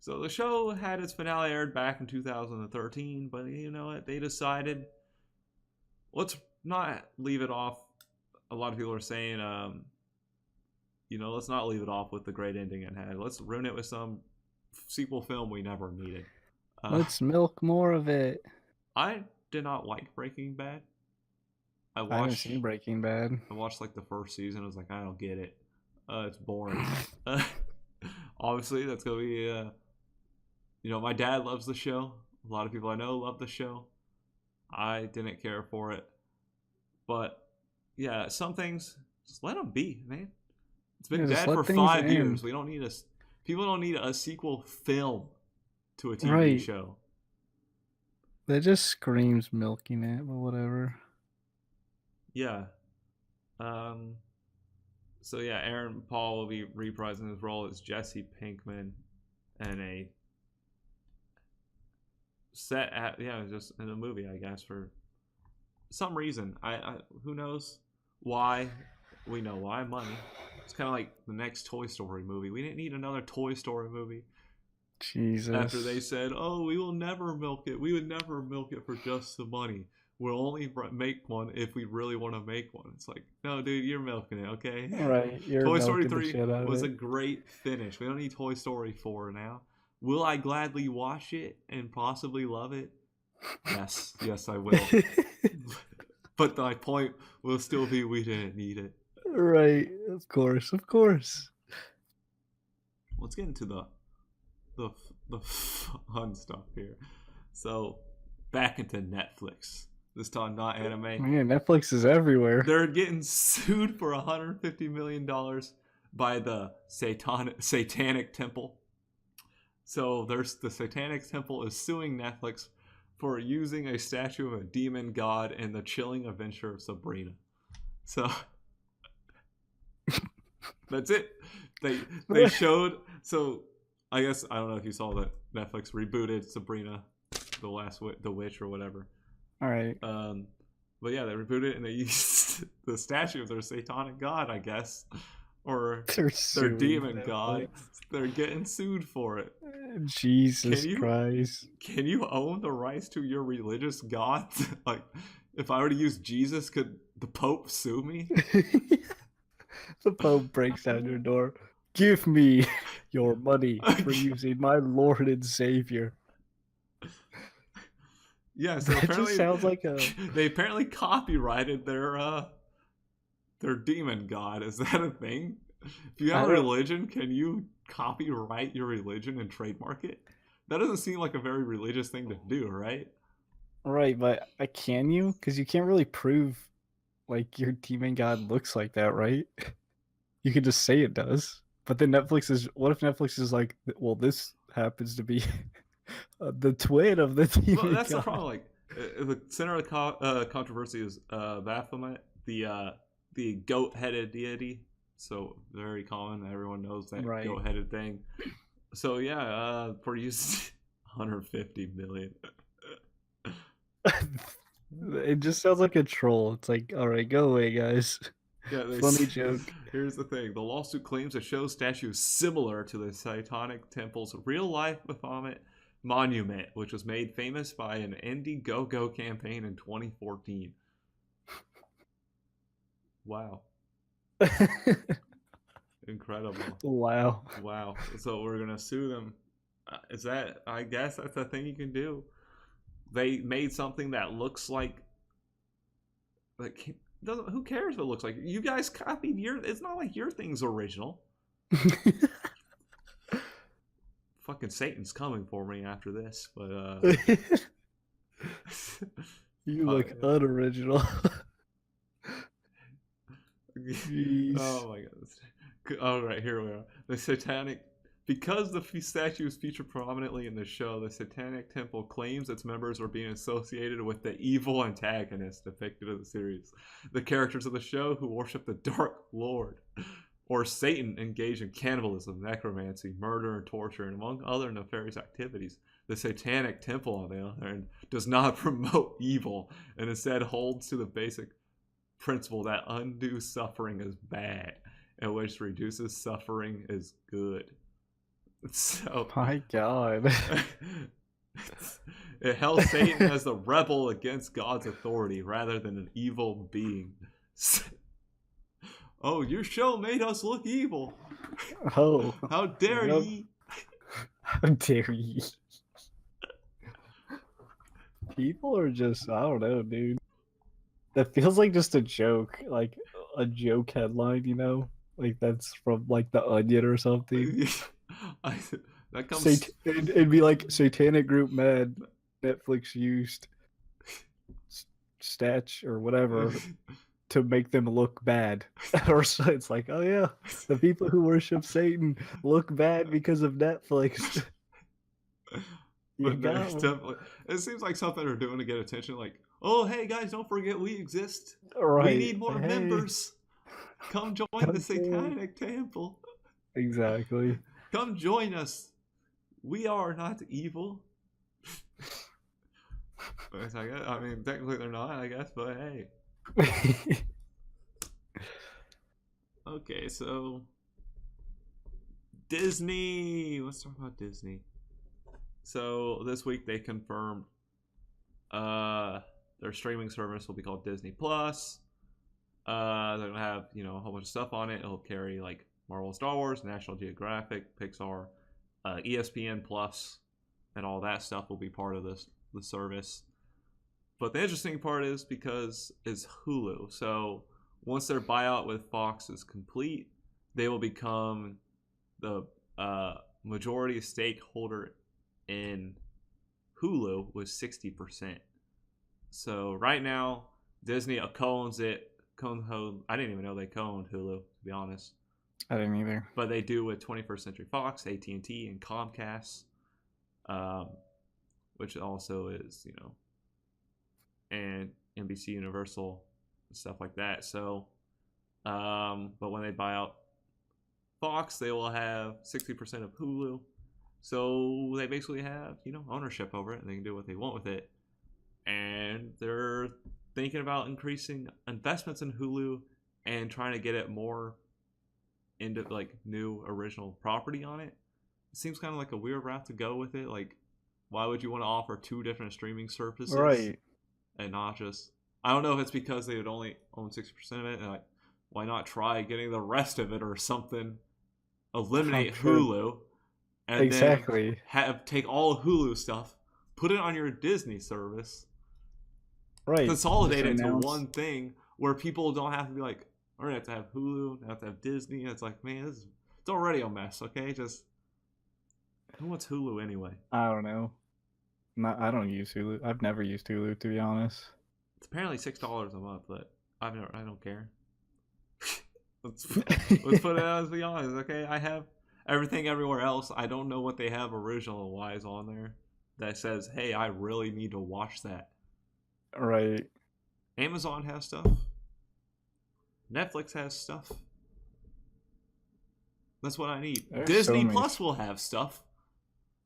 Speaker 1: So the show had its finale aired back in 2013, but you know what? They decided, let's not leave it off. A lot of people are saying, let's not leave it off with the great ending it had. Let's ruin it with some sequel film we never needed.
Speaker 2: Let's milk more of it.
Speaker 1: I did not like Breaking Bad.
Speaker 2: I haven't seen Breaking Bad.
Speaker 1: I watched like the first season. I was like, I don't get it. It's boring. Obviously, that's gonna be. My dad loves the show. A lot of people I know love the show. I didn't care for it, but yeah, some things just let them be, man. It's been dead for 5 years. We don't need people don't need a sequel film to a TV show.
Speaker 2: That just screams milking it, but whatever.
Speaker 1: Yeah. So yeah, Aaron Paul will be reprising his role as Jesse Pinkman in a just in a movie, I guess, for some reason. I who knows why? We know why. Money. It's kind of like the next Toy Story movie. We didn't need another Toy Story movie.
Speaker 2: Jesus.
Speaker 1: After they said, "Oh, we will never milk it. We would never milk it for just the money. We'll only make one if we really want to make one." It's like, no, dude, you're milking it, okay?
Speaker 2: All right.
Speaker 1: Toy Story 3 was a great finish. We don't need Toy Story 4 now. Will I gladly watch it and possibly love it? Yes. Yes, I will. But my point will still be we didn't need it.
Speaker 2: Right. Of course.
Speaker 1: Let's get into the fun stuff here. So, back into Netflix. This time not anime.
Speaker 2: Man, Netflix is everywhere.
Speaker 1: They're getting sued for $150 million by the Satanic Temple. So the Satanic Temple is suing Netflix for using a statue of a demon god in The Chilling Adventure of Sabrina. So that's it. They showed. So I guess I don't know if you saw that Netflix rebooted Sabrina, the witch or whatever.
Speaker 2: All right.
Speaker 1: But yeah, they rebooted it and they used the statue of their satanic god, I guess. or
Speaker 2: They're
Speaker 1: their
Speaker 2: suing
Speaker 1: demon
Speaker 2: Netflix.
Speaker 1: god. They're getting sued for it.
Speaker 2: Jesus Christ.
Speaker 1: Can you own the rights to your religious god? Like, if I were to use Jesus, could the Pope sue me?
Speaker 2: The Pope breaks down your door. Give me your money for using my Lord and Savior.
Speaker 1: Yeah, so
Speaker 2: That
Speaker 1: apparently
Speaker 2: just sounds like
Speaker 1: they apparently copyrighted their demon god. Is that a thing? If you have a religion, can you copyright your religion and trademark it? That doesn't seem like a very religious thing to do, right?
Speaker 2: Right, but can you? Because you can't really prove like your demon god looks like that, right? You could just say it does. But then Netflix is. What if Netflix is like, well, this happens to be the twin of the demon god?
Speaker 1: Well, that's the problem. Like, the center of the controversy is Baphomet, the goat-headed deity. So very common. Everyone knows that goat-headed thing. So yeah, produced 150 million.
Speaker 2: It just sounds like a troll. It's like, all right, go away, guys.
Speaker 1: Yeah,
Speaker 2: funny joke.
Speaker 1: Here's the thing: the lawsuit claims the show statue is similar to the Satanic Temple's real-life Baphomet monument, which was made famous by an Indiegogo campaign in 2014. Wow. Incredible.
Speaker 2: Wow.
Speaker 1: So we're gonna sue them. I guess that's a thing you can do. They made something that looks like who cares what it looks like? You guys copied it's not like your thing's original. Fucking Satan's coming for me after this, but
Speaker 2: you look unoriginal. Jeez.
Speaker 1: Oh my god. All right, here we are. The Satanic, because the statues feature prominently in the show, the Satanic Temple claims its members are being associated with the evil antagonist depicted in the series. The characters of the show who worship the Dark Lord, or Satan, engage in cannibalism, necromancy, murder, and torture, and among other nefarious activities. The Satanic Temple, on the other hand, does not promote evil, and instead holds to the basic principle that undue suffering is bad, and which reduces suffering is good. So,
Speaker 2: my God.
Speaker 1: It held Satan as the rebel against God's authority rather than an evil being. Oh, your show made us look evil.
Speaker 2: Oh.
Speaker 1: How dare ye?
Speaker 2: How dare ye? People are just, I don't know, dude. That feels like just a joke, like a joke headline, you know? Like that's from like The Onion or something.
Speaker 1: That comes.
Speaker 2: It'd be like Satanic Group mad. Netflix used stats or whatever to make them look bad. Or so it's like, oh yeah, the people who worship Satan look bad because of Netflix.
Speaker 1: It seems like something they're doing to get attention. Like, oh hey guys, don't forget we exist.
Speaker 2: Right.
Speaker 1: We need more members. Come join the Satanic Temple.
Speaker 2: Exactly.
Speaker 1: Come join us. We are not evil. I mean, technically they're not, I guess, but hey. Okay, so Disney. Let's talk about Disney. So this week they confirmed their streaming service will be called Disney Plus. They're gonna have a whole bunch of stuff on it. It'll carry like Marvel, Star Wars, National Geographic, Pixar, ESPN Plus, and all that stuff will be part of the service. But the interesting part is because it's Hulu. So once their buyout with Fox is complete, they will become the majority stakeholder in Hulu with 60%. So right now, Disney owns it. I didn't even know they co-owned Hulu, to be honest.
Speaker 2: I didn't either.
Speaker 1: But they do with 21st Century Fox, AT&T, and Comcast, which also is, and NBC Universal and stuff like that. So, but when they buy out Fox, they will have 60% of Hulu. So they basically have, ownership over it, and they can do what they want with it. And they're thinking about increasing investments in Hulu and trying to get it more like new original property on it. It seems kind of like a weird route to go with it. Like, why would you want to offer 2 different streaming services,
Speaker 2: right?
Speaker 1: And not just? I don't know if it's because they would only own 60% of it, and like, why not try getting the rest of it or something? Eliminate Hulu, and
Speaker 2: exactly.
Speaker 1: then take all of Hulu stuff, put it on your Disney service,
Speaker 2: right?
Speaker 1: Consolidate it to one thing where people don't have to be like, all right, I have to have Hulu, I have to have Disney. It's like, man, it's already a mess. Okay, just who wants Hulu anyway?
Speaker 2: I don't know. I don't use Hulu. I've never used Hulu, to be honest.
Speaker 1: It's apparently $6 a month, but I don't care. let's put it out as be honest. Okay, I have everything everywhere else. I don't know what they have original wise on there that says, hey, I really need to watch that.
Speaker 2: Right.
Speaker 1: Amazon has stuff. Netflix has stuff. That's what I need. There's Disney Plus will have stuff.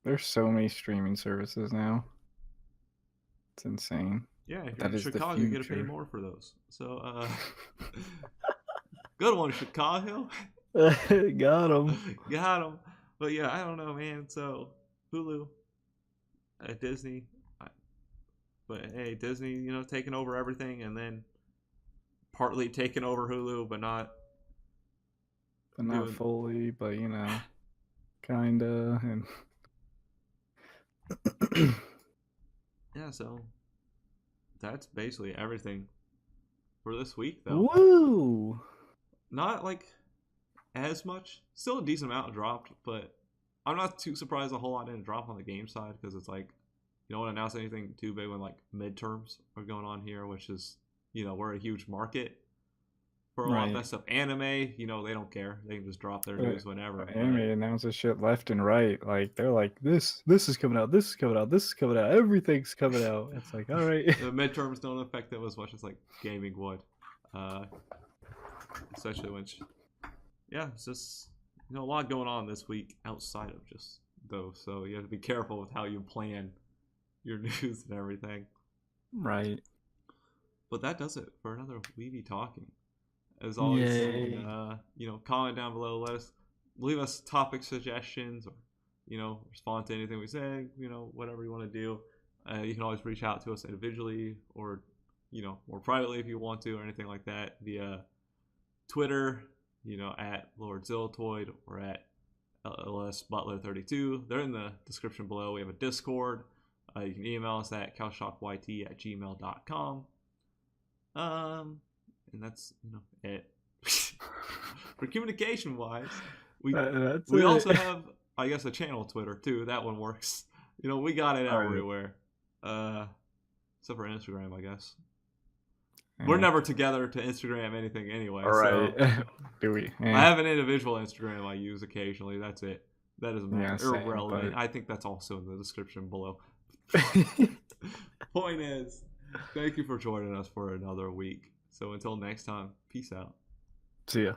Speaker 2: There's so many streaming services now. It's insane.
Speaker 1: Yeah, if you're in Chicago, you get to pay more for those. So, good one, Chicago.
Speaker 2: Got him.
Speaker 1: Got him. But yeah, I don't know, man. So, Hulu, Disney. But hey, Disney, taking over everything, and then partly taking over Hulu, but not
Speaker 2: fully, but kinda. And
Speaker 1: yeah, so that's basically everything for this week, though.
Speaker 2: Woo!
Speaker 1: Not like as much. Still a decent amount dropped, but I'm not too surprised a whole lot didn't drop on the game side, because it's like, you don't want to announce anything too big when like midterms are going on here, which is, we're a huge market for a lot of that stuff. Anime, they don't care. They can just drop their news whenever.
Speaker 2: Anime announces shit left and right. Like, they're like, this is coming out, this is coming out, this is coming out, everything's coming out. It's like, all right.
Speaker 1: The midterms don't affect them as much as like gaming would. Especially when, it's just, a lot going on this week outside of just those. So you have to be careful with how you plan your news and everything.
Speaker 2: Right.
Speaker 1: But that does it for another Weeby Talking. As always, comment down below. Leave us topic suggestions, or respond to anything we say. Whatever you want to do. You can always reach out to us individually, or more privately if you want to, or anything like that, via Twitter. At Lord Ziltoid, or at LSButler32. They're in the description below. We have a Discord. You can email us at cowshockyt@gmail.com. And that's it. For communication wise, we also have, I guess, a channel Twitter too. That one works. We got it everywhere. Except for Instagram, I guess. We're never together to Instagram anything anyway.
Speaker 2: Right. So do we?
Speaker 1: I have an individual Instagram I use occasionally. That's it. That doesn't matter. Irrelevant. But I think that's also in the description below. Point is, thank you for joining us for another week. So until next time, peace out.
Speaker 2: See ya.